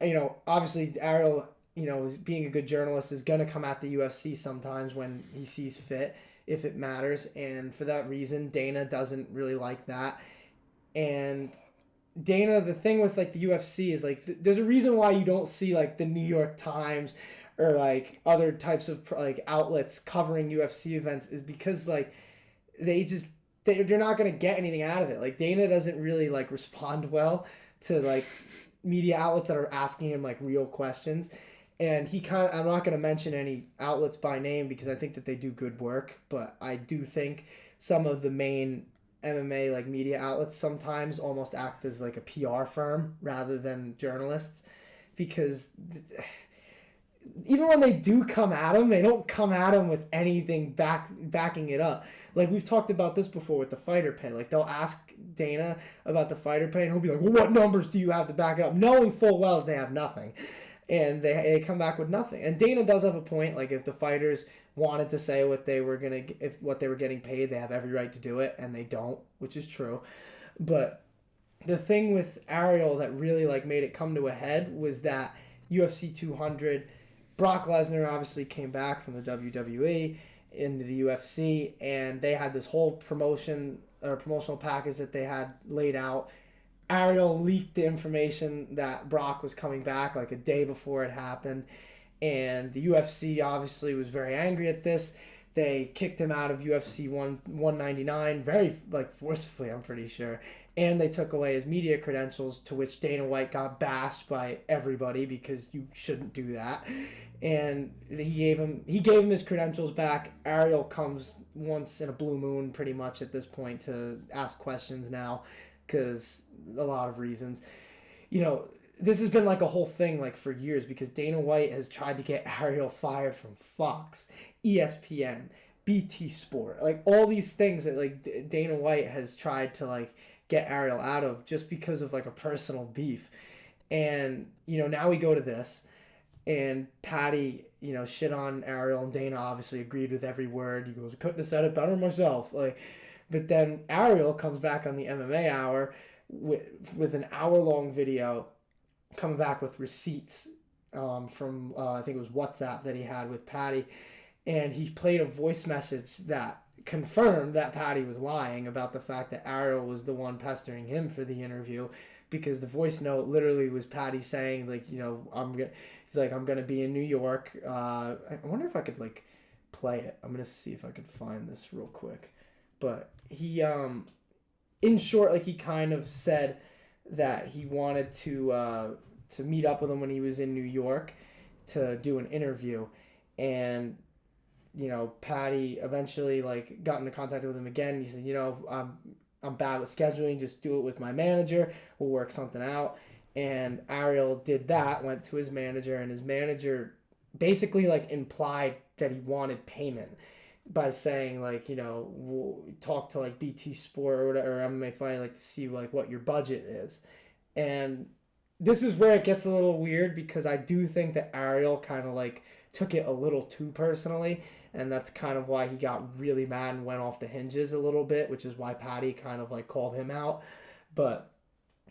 You know, obviously Ariel, you know, being a good journalist, is going to come at the UFC sometimes when he sees fit, if it matters. And for that reason, Dana doesn't really like that. And Dana, the thing with, like, the UFC is, like, there's a reason why you don't see, like, the New York Times or, like, other types of, like, outlets covering UFC events, is because, like, they're not going to get anything out of it. Like, Dana doesn't really, like, respond well to, like, media outlets that are asking him, like, real questions. And I'm not going to mention any outlets by name because I think that they do good work, but I do think some of the main MMA, like, media outlets sometimes almost act as, like, a PR firm rather than journalists, because even when they do come at him, they don't come at him with anything backing it up. Like, we've talked about this before with the fighter pay. Like, they'll ask Dana about the fighter pay, and he'll be like, "Well, what numbers do you have to back it up?" Knowing full well they have nothing. And they come back with nothing. And Dana does have a point. Like, if the fighters wanted to say what they were getting paid, they have every right to do it, and they don't, which is true. But the thing with Ariel that really, like, made it come to a head was that UFC 200, Brock Lesnar obviously came back from the WWE into the UFC, and they had this whole promotion or promotional package that they had laid out. Ariel leaked the information that Brock was coming back like a day before it happened, and the UFC obviously was very angry at this. They kicked him out of UFC 199 very like forcefully, I'm pretty sure, and they took away his media credentials, to which Dana White got bashed by everybody because you shouldn't do that. And he gave him his credentials back. Ariel comes once in a blue moon pretty much at this point to ask questions now, because a lot of reasons. You know, this has been like a whole thing like for years, because Dana White has tried to get Ariel fired from Fox, ESPN, BT Sport, like all these things that like Dana White has tried to like get Ariel out of just because of like a personal beef. And you know, now we go to this, and Paddy, you know, shit on Ariel, and Dana obviously agreed with every word. He goes, I couldn't have said it better myself. Like, but then Ariel comes back on the MMA Hour with an hour-long video, coming back with receipts from, I think it was WhatsApp that he had with Paddy. And he played a voice message that confirmed that Paddy was lying about the fact that Ariel was the one pestering him for the interview, because the voice note literally was Paddy saying, like, you know, he's like, I'm going to be in New York. I wonder if I could, like, play it. I'm going to see if I could find this real quick. But he, in short, like, he kind of said that he wanted to meet up with him when he was in New York to do an interview. And, you know, Paddy eventually, like, got into contact with him again. He said, you know, I'm bad with scheduling. Just do it with my manager. We'll work something out. And Ariel did that, went to his manager, and his manager basically, like, implied that he wanted payment by saying, like, you know, we'll talk to, like, BT Sport or whatever, or MMA Fighting, like, to see, like, what your budget is. And this is where it gets a little weird, because I do think that Ariel kind of, like, took it a little too personally, and that's kind of why he got really mad and went off the hinges a little bit, which is why Paddy kind of, like, called him out. But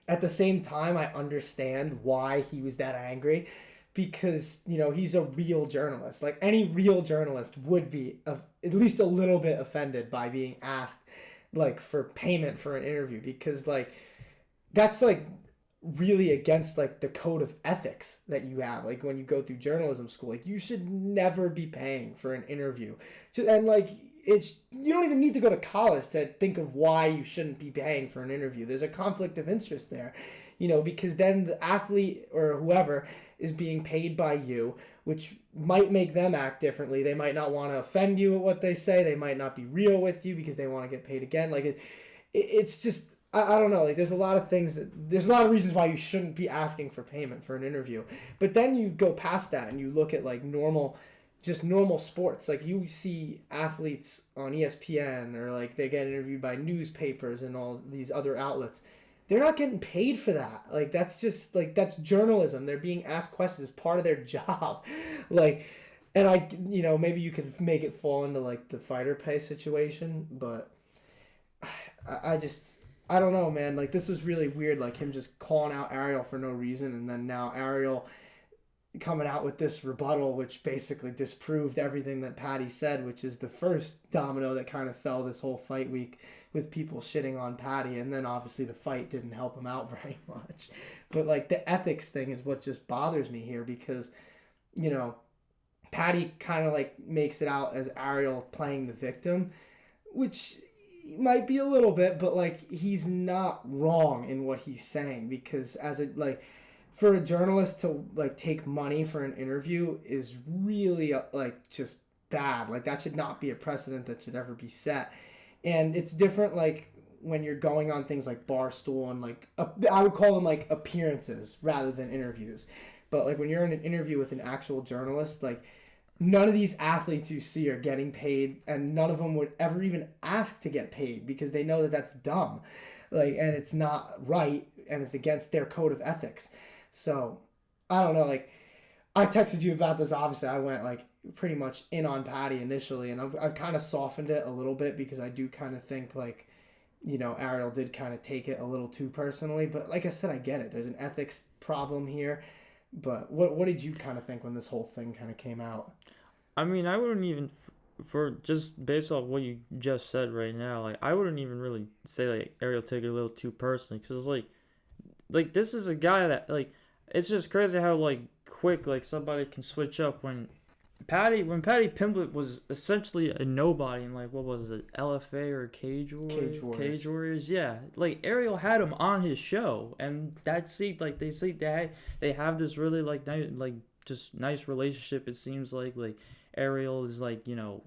at the same time, I understand why he was that angry, because, you know, he's a real journalist. Like, any real journalist would be at least a little bit offended by being asked, like, for payment for an interview, because, like, that's, like, really against, like, the code of ethics that you have, like, when you go through journalism school. Like, you should never be paying for an interview. And, like, you don't even need to go to college to think of why you shouldn't be paying for an interview. There's a conflict of interest there, you know, because then the athlete or whoever is being paid by you, which might make them act differently. They might not want to offend you at what they say. They might not be real with you because they want to get paid again. Like, it's just, I don't know. Like, there's a lot of reasons why you shouldn't be asking for payment for an interview. But then you go past that and you look at, like, normal sports. Like, you see athletes on ESPN, or, like, they get interviewed by newspapers and all these other outlets. They're not getting paid for that. Like, that's just, like, that's journalism. They're being asked questions as part of their job. Like, and you know, maybe you could make it fall into, like, the fighter pay situation, but I don't know, man. Like, this was really weird, like, him just calling out Ariel for no reason, and then now Ariel coming out with this rebuttal, which basically disproved everything that Paddy said, which is the first domino that kind of fell this whole fight week, with people shitting on Paddy. And then obviously the fight didn't help him out very much. But, like, the ethics thing is what just bothers me here, because, you know, Paddy kind of, like, makes it out as Ariel playing the victim, which might be a little bit, but, like, he's not wrong in what he's saying, because for a journalist to, like, take money for an interview is really, like, just bad. Like, that should not be a precedent that should ever be set. And it's different, like, when you're going on things like Barstool and, like, I would call them, like, appearances rather than interviews. But, like, when you're in an interview with an actual journalist, like, none of these athletes you see are getting paid, and none of them would ever even ask to get paid, because they know that that's dumb. Like, and it's not right, and it's against their code of ethics. So, I don't know, like, I texted you about this. Obviously, I went, like, pretty much in on Paddy initially, and I've kind of softened it a little bit, because I do kind of think, like, you know, Ariel did kind of take it a little too personally. But like I said, I get it. There's an ethics problem here. But what did you kind of think when this whole thing kind of came out? I mean, I wouldn't even for just based off what you just said right now, like I wouldn't even really say like Ariel took it a little too personally, because like this is a guy that like it's just crazy how like quick like somebody can switch up when Paddy Pimblett was essentially a nobody in like what was it, LFA or Cage Warriors, yeah. Like Ariel had him on his show, and like they have this really like nice like just nice relationship. It seems like Ariel is like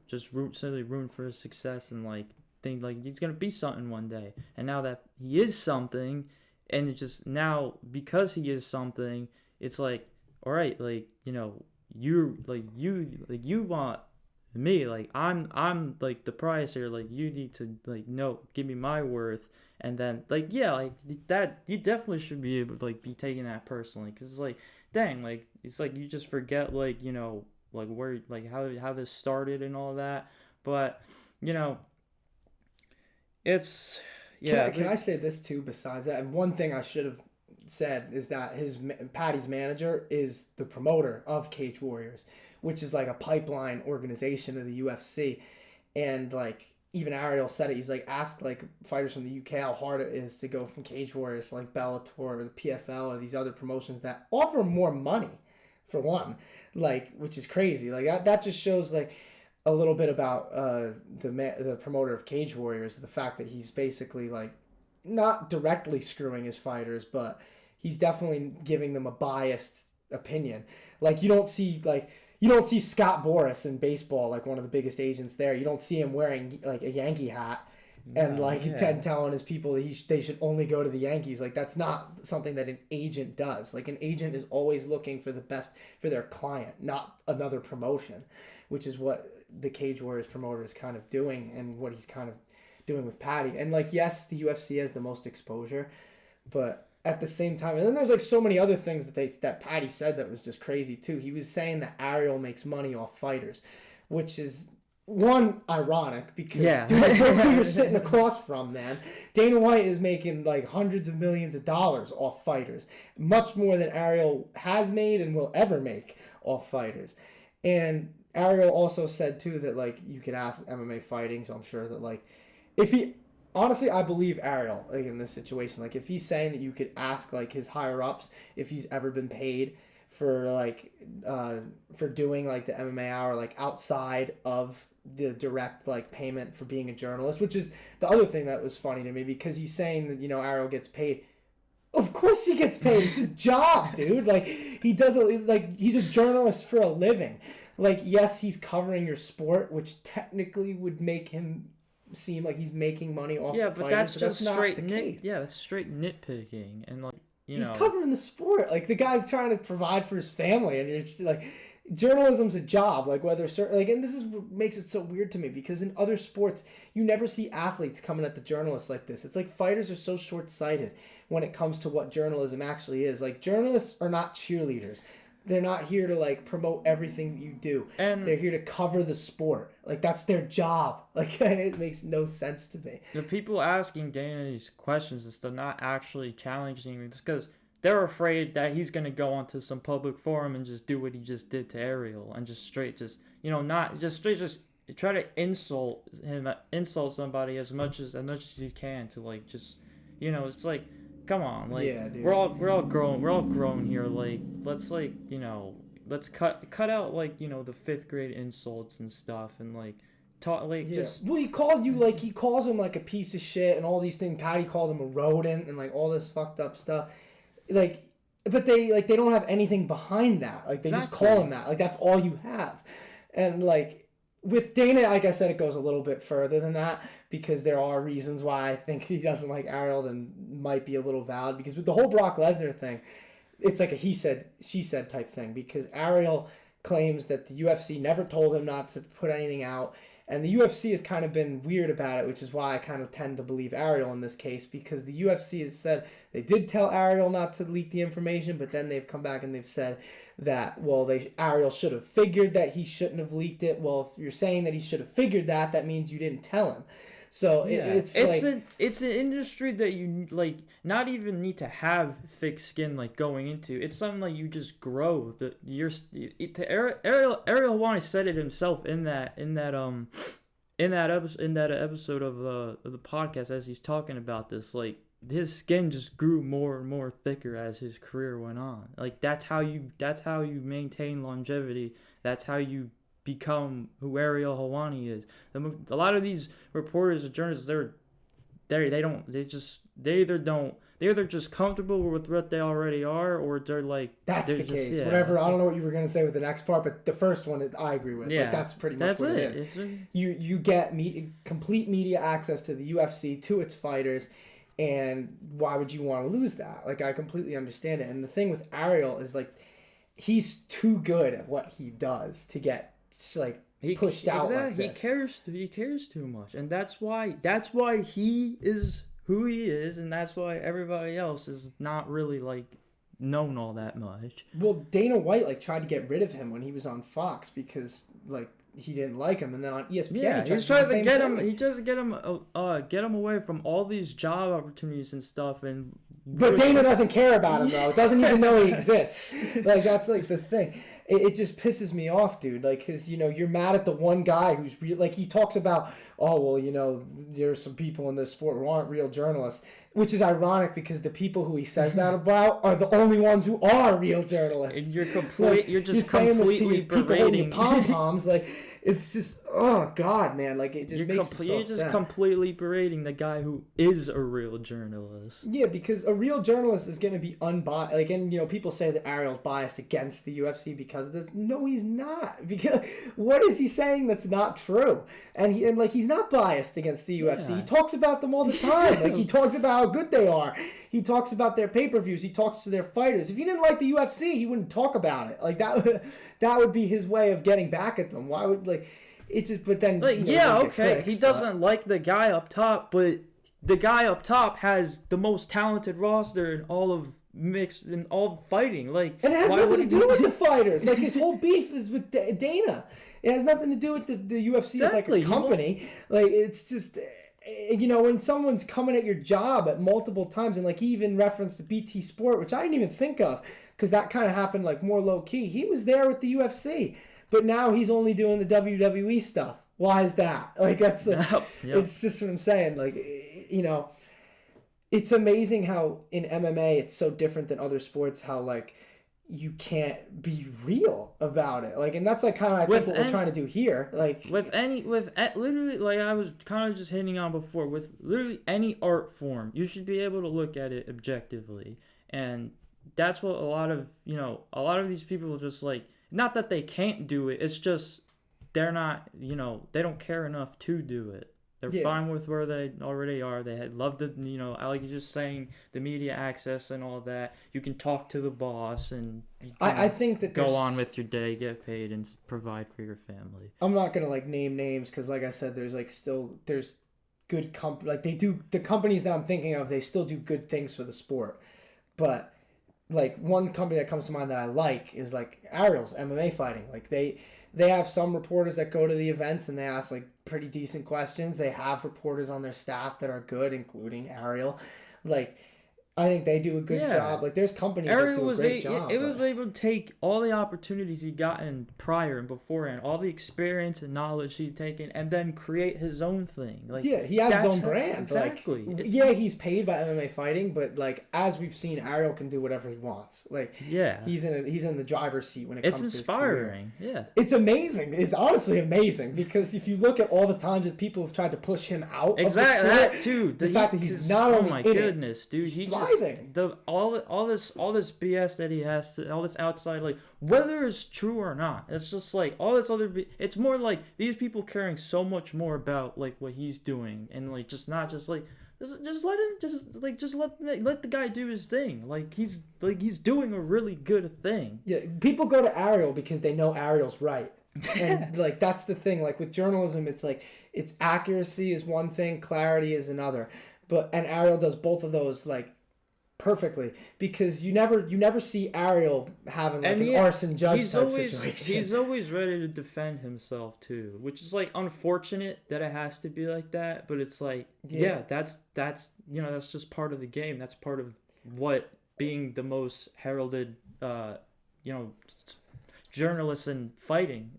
just simply rooting for his success and like think like he's gonna be something one day. And now that he is something, and it just now because he is something, it's like all right, like you want me, like I'm like the prize here, like you need to like no give me my worth. And then like yeah, like that you definitely should be able to like be taking that personally, because it's like dang, like it's like you just forget like like where like how this started and all that. But it's yeah. Can I say this too? Besides that, and one thing I should have said is that Paddy's manager is the promoter of Cage Warriors, which is like a pipeline organization of the UFC. And like even Ariel said it, he's like asked like fighters from the UK how hard it is to go from Cage Warriors to like Bellator or the PFL or these other promotions that offer more money, for one, like, which is crazy. Like that just shows like a little bit about the promoter of Cage Warriors, the fact that he's basically like not directly screwing his fighters, but he's definitely giving them a biased opinion. Like you don't see Scott Boras in baseball, like one of the biggest agents there. You don't see him wearing like a Yankee hat and telling his people that they should only go to the Yankees. Like that's not something that an agent does. Like an agent is always looking for the best for their client, not another promotion, which is what the Cage Warriors promoter is kind of doing and what he's kind of doing with Paddy. And like yes, the UFC has the most exposure, but at the same time, and then there's like so many other things that Paddy said that was just crazy too. He was saying that Ariel makes money off fighters, which is one ironic because dude, look who you're sitting across from, man. Dana White is making like hundreds of millions of dollars off fighters, much more than Ariel has made and will ever make off fighters. And Ariel also said too that like you could ask MMA fighting, so I'm sure that like if he honestly, I believe Ariel like in this situation. Like if he's saying that you could ask like his higher ups if he's ever been paid for like for doing like the MMA hour like outside of the direct like payment for being a journalist, which is the other thing that was funny to me because he's saying that Ariel gets paid. Of course he gets paid. It's his job, dude. Like he doesn't like he's a journalist for a living. Like yes, he's covering your sport, which technically would make him seem like he's making money off but fighters, that's just not straight the case. that's straight nitpicking. And like he's covering the sport, like the guy's trying to provide for his family, and you're just like journalism's a job, like whether certain like, and this is what makes it so weird to me because in other sports you never see athletes coming at the journalists like this. It's like fighters are so short-sighted when it comes to what journalism actually is. Like journalists are not cheerleaders. They're not here to like promote everything you do. And they're here to cover the sport. Like that's their job. Like it makes no sense to me. The people asking Dana these questions and stuff not actually challenging him because they're afraid that he's gonna go onto some public forum and just do what he just did to Ariel and just try to insult somebody as much as he can to like just it's like come on, like yeah, dude. We're all grown here. Like let's like let's cut out like the 5th grade insults and stuff and like talk like just. Well, he called you like he calls him like a piece of shit and all these things. Paddy called him a rodent and like all this fucked up stuff. Like, but they don't have anything behind that. Like they just call him that. Like that's all you have, and like with Dana, like I said, it goes a little bit further than that. Because there are reasons why I think he doesn't like Ariel and might be a little valid. Because with the whole Brock Lesnar thing, it's like a he said, she said type thing. Because Ariel claims that the UFC never told him not to put anything out. And the UFC has kind of been weird about it, which is why I kind of tend to believe Ariel in this case. Because the UFC has said they did tell Ariel not to leak the information, but then they've come back and they've said that, well, Ariel should have figured that he shouldn't have leaked it. Well, if you're saying that he should have figured that, that means you didn't tell him. So Yeah, it's it's an industry that you like not even need to have thick skin like going into. It's something like you just grow. Ariel Helwani said it himself in that episode of the podcast as he's talking about this. Like his skin just grew more and more thicker as his career went on. Like that's how you maintain longevity. That's how you become who Ariel Helwani is. A lot of these reporters or journalists, they're either just comfortable with what they already are, or they're like that's the case. Yeah. Whatever. I don't know what you were gonna say with the next part, but the first one I agree with. Yeah, like, that's pretty much what it is. You get complete media access to the UFC, to its fighters, and why would you want to lose that? Like I completely understand it. And the thing with Ariel is like he's too good at what he does to get like pushed out like this. He cares too much, and that's why he is who he is, and that's why everybody else is not really like known all that much. Well, Dana White like tried to get rid of him when he was on Fox because like he didn't like him, and then on ESPN he tried to get him. He tries to get him away from all these job opportunities and stuff. But Dana doesn't care about him though. Doesn't even know he exists. Like that's like the thing. It just pisses me off, dude. Like, cause you're mad at the one guy who's like he talks about, oh well, there's some people in this sport who aren't real journalists, which is ironic because the people who he says that about are the only ones who are real journalists. And you're just completely berating pom poms. Like, it's just oh god, man. Like it just makes me so You're just completely berating the guy who is a real journalist. Yeah, because a real journalist is going to be unbiased. Like, and people say that Ariel's biased against the UFC because of this. No, he's not. Because what is he saying that's not true? And he's not biased against the UFC. He talks about them all the time. Like he talks about how good they are. He talks about their pay-per-views. He talks to their fighters. If he didn't like the UFC, he wouldn't talk about it. Like that would be his way of getting back at them. Why would it's just? But then he doesn't like the guy up top, but the guy up top has the most talented roster in all of fighting. Like, and it has nothing to do with the fighters. Like his whole beef is with Dana. It has nothing to do with the UFC as like a company. Like it's just. When someone's coming at your job at multiple times, and like he even referenced the BT Sport, which I didn't even think of because that kind of happened like more low key. He was there with the UFC, but now he's only doing the WWE stuff. Why is that? Like that's it's just what I'm saying. Like it's amazing how in MMA it's so different than other sports. How like you can't be real about it, like, and that's like kind of I think what we're trying to do here, like literally, like I was kind of just hitting on before, with literally any art form, you should be able to look at it objectively, and that's what a lot of these people are just like. Not that they can't do it, it's just they're not, they don't care enough to do it. They're fine with where they already are. They had loved the, like you're just saying, the media access and all that. You can talk to the boss and I think that go on with your day, get paid, and provide for your family. I'm not gonna like name names because, like I said, there's good like they do the companies that I'm thinking of. They still do good things for the sport, but like one company that comes to mind that I like is like Ariel's MMA Fighting. Like they have some reporters that go to the events and they ask like pretty decent questions. They have reporters on their staff that are good, including Ariel. Like I think they do a good job. Like there's companies that do a great job. It was able to take all the opportunities he gotten prior and beforehand, all the experience and knowledge he's taken, and then create his own thing. Like he has his own brand. Exactly. Like, he's paid by MMA Fighting, but like as we've seen, Ariel can do whatever he wants. Like he's in the driver's seat when it comes to his career. It's inspiring. Yeah. It's amazing. It's honestly amazing because if you look at all the times that people have tried to push him out, of the sport, that too. The fact that he's not only oh my goodness, dude, he just all this BS that he has, all this outside, like whether it's true or not, it's just like all this other. It's more like these people caring so much more about like what he's doing and like just not just like just let him let the guy do his thing. Like he's doing a really good thing. Yeah, people go to Ariel because they know Ariel's right. And like that's the thing. Like with journalism, it's like it's accuracy is one thing, clarity is another. And Ariel does both of those like perfectly, because you never see Ariel having like an arson judge type situation. He's always ready to defend himself too, which is like unfortunate that it has to be like that, but it's like that's that's just part of the game. That's part of what being the most heralded journalists in fighting,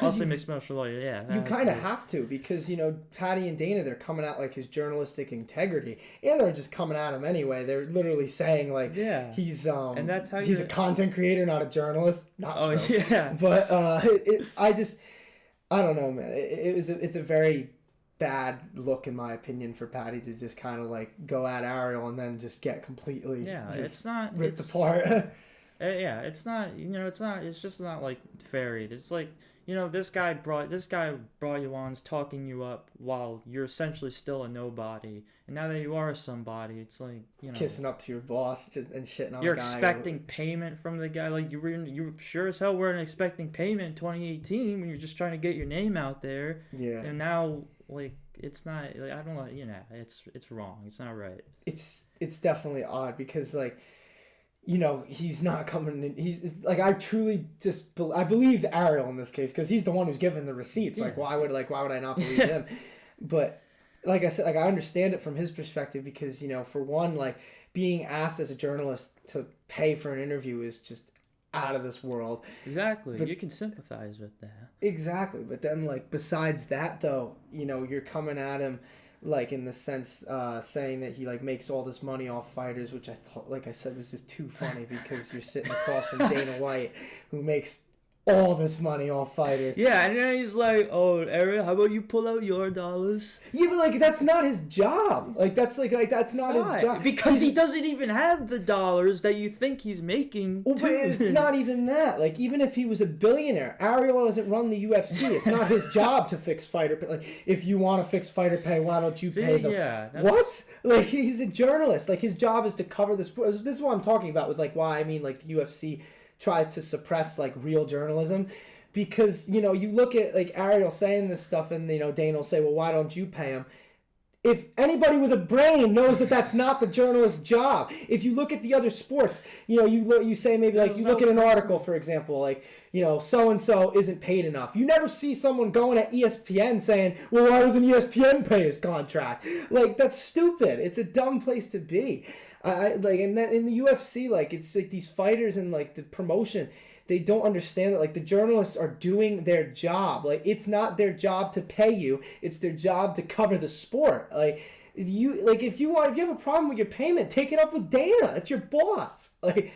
also mixed martial law. Yeah, you kind of have to, because Paddy and Dana, they're coming at like his journalistic integrity, and they're just coming at him anyway. They're literally saying like he's and that's how he's a content creator, not a journalist. Not true. Yeah, but I don't know, man. It's a very bad look, in my opinion, for Paddy to just kind of like go at Ariel and then just get completely it's not ripped apart. It's not, it's just not like fairy. It's like, this guy brought you on, talking you up while you're essentially still a nobody, and now that you are somebody, it's like, kissing up to your boss and shitting on you're the guy. expecting payment from the guy. Like you sure as hell weren't expecting payment in 2018 when you're just trying to get your name out there. Yeah. And now, like, it's not, like, I don't know, it's wrong. It's not right. It's definitely odd, because like, he's not coming in. He's like, I truly I believe Ariel in this case, because he's the one who's given the receipts. Like, why would I not believe him? But like I said, like, I understand it from his perspective, because for one, like, being asked as a journalist to pay for an interview is just out of this world. Exactly. But you can sympathize with that. Exactly. But then, like, besides that, though, you're coming at him, like, in the sense, saying that he, like, makes all this money off fighters, which I thought, like I said, was just too funny, because you're sitting across from Dana White, who makes all this money off fighters. Yeah, and then he's like, "Oh, Ariel, how about you pull out your dollars?" Yeah, but like, that's not his job. Like, that's that's not his job, because he doesn't even have the dollars that you think he's making. Well, but it's not even that. Like, even if he was a billionaire, Ariel doesn't run the UFC. It's not his job to fix fighter pay. Like, if you want to fix fighter pay, why don't you pay them? Yeah. What? Like, he's a journalist. Like, his job is to cover this. This is what I'm talking about with, like, why I mean, like, the UFC tries to suppress, like, real journalism, because you look at, like, Ariel saying this stuff, and Dana will say, well, why don't you pay him? If anybody with a brain knows that that's not the journalist's job. If you look at the other sports, you say, maybe, like, you look at an article, for example, like, so and so isn't paid enough. You never see someone going at ESPN saying, well, why doesn't ESPN pay his contract? Like, that's stupid. It's a dumb place to be. Like, and then in the UFC, like, it's like these fighters and, like, the promotion, they don't understand that, like, the journalists are doing their job. Like, it's not their job to pay you, it's their job to cover the sport. Like, if you have a problem with your payment, take it up with Dana. It's your boss. Like,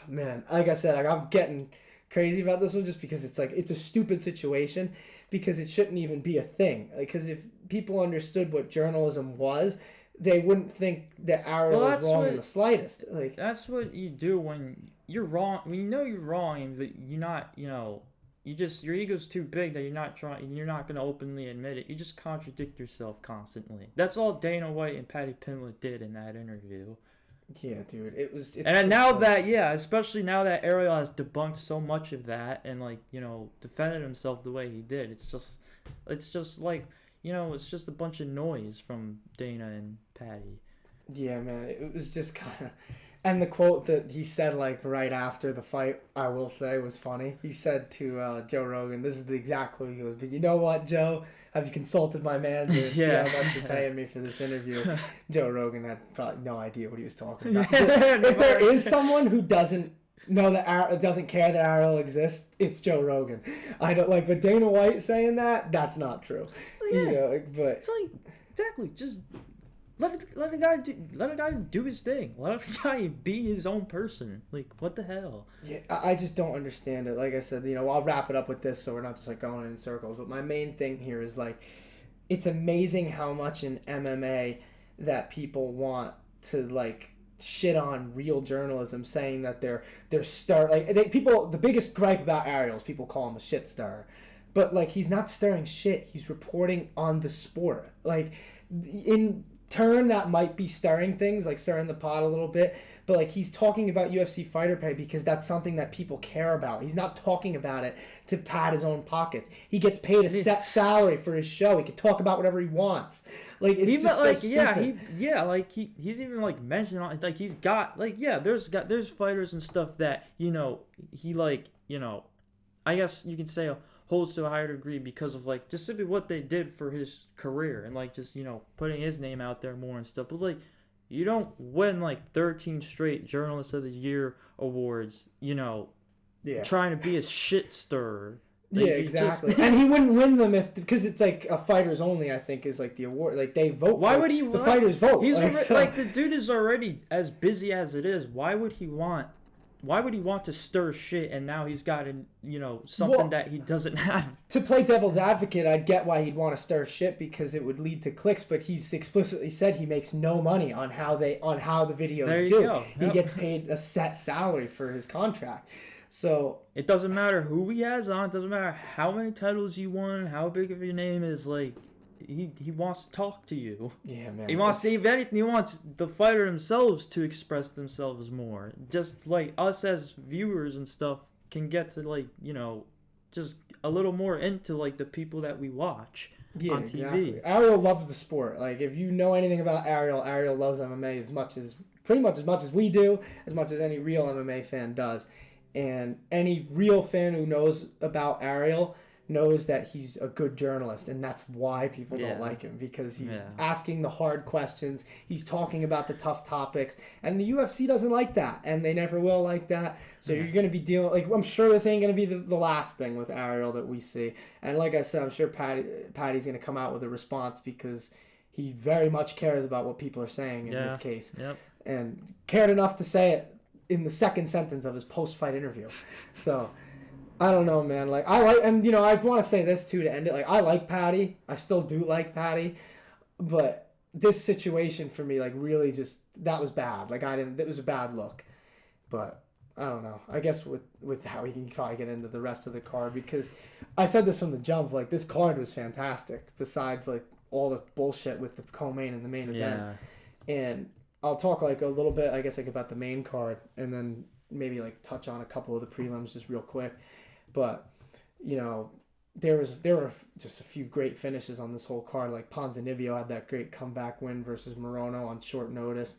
man, like I said, like, I'm getting crazy about this one, just because it's like, it's a stupid situation, because it shouldn't even be a thing. Like, because if people understood what journalism was, they wouldn't think that Ariel was wrong in the slightest. Like, that's what you do when you're wrong. When you know you're wrong, but you're not, your ego's too big that you're not going to openly admit it. You just contradict yourself constantly. That's all Dana White and Paddy Pimblett did in that interview. Yeah, dude, especially now that Ariel has debunked so much of that and, like, defended himself the way he did, it's just like, it's just a bunch of noise from Dana and Paddy. Yeah, man, it was just kind of... And the quote that he said, like, right after the fight, I will say, was funny. He said to Joe Rogan, this is the exact quote, he goes, "But you know what, Joe? Have you consulted my manager and see how much you're paying me for this interview?" Joe Rogan had probably no idea what he was talking about. If there is someone who doesn't care that Ariel exists, it's Joe Rogan. I don't like, but Dana White saying that's not true. Yeah. But it's like, exactly, just let the guy do his thing. Let the guy be his own person. Like, what the hell? Yeah, I just don't understand it. Like I said, I'll wrap it up with this, so we're not just, like, going in circles. But my main thing here is, like, it's amazing how much in MMA that people want to, like, shit on real journalism, saying that they're the biggest gripe about Ariel is people call him a shit stirrer. But, like, he's not stirring shit. He's reporting on the sport. Like, in turn that might be stirring things, like stirring the pot a little bit. But like he's talking about UFC fighter pay because that's something that people care about. He's not talking about it to pad his own pockets. He gets paid a set salary for his show. He can talk about whatever he wants. Like it's just like so stupid. He's even like mentioned like he's got like there's fighters and stuff that he like I guess you can say holds to a higher degree because of like just simply what they did for his career and like just putting his name out there more and stuff. But like you don't win like 13 straight Journalist of the Year awards, trying to be a shit stirrer. Like, yeah, exactly. And he wouldn't win them because it's like a fighters only. I think is like the award. Like they vote. Why would he? The fighters vote. He's like the dude is already as busy as it is. Why would he want to stir shit and now he's got something that he doesn't have? To play devil's advocate, I'd get why he'd want to stir shit because it would lead to clicks, but he's explicitly said he makes no money on how the videos there you do. Go. He gets paid a set salary for his contract. So it doesn't matter who he has on, it doesn't matter how many titles you won, how big of your name is, like he wants to talk to you. Yeah, man. He wants to, if anything, he wants the fighter themselves to express themselves more. Just like us as viewers and stuff can get to like, just a little more into like the people that we watch on TV. Exactly. Ariel loves the sport. Like if you know anything about Ariel loves MMA pretty much as much as we do, as much as any real MMA fan does. And any real fan who knows about Ariel knows that he's a good journalist, and that's why people don't like him, because he's asking the hard questions, he's talking about the tough topics, and the UFC doesn't like that, and they never will like that. So you're going to be dealing, like, I'm sure this ain't going to be the last thing with Ariel that we see. And like I said, I'm sure Paddy's going to come out with a response because he very much cares about what people are saying in this case. Yep. And cared enough to say it in the second sentence of his post-fight interview. So I don't know, man. Like I want to say this too to end it. Like I like Paddy. I still do like Paddy, but this situation for me, like really just that was bad. Like it was a bad look. But I don't know. I guess with how we can probably get into the rest of the card, because I said this from the jump. Like this card was fantastic. Besides like all the bullshit with the co-main and the main event, and I'll talk like a little bit, I guess, like about the main card, and then maybe like touch on a couple of the prelims just real quick. But there were just a few great finishes on this whole card. Like Ponzinibbio had that great comeback win versus Morono on short notice.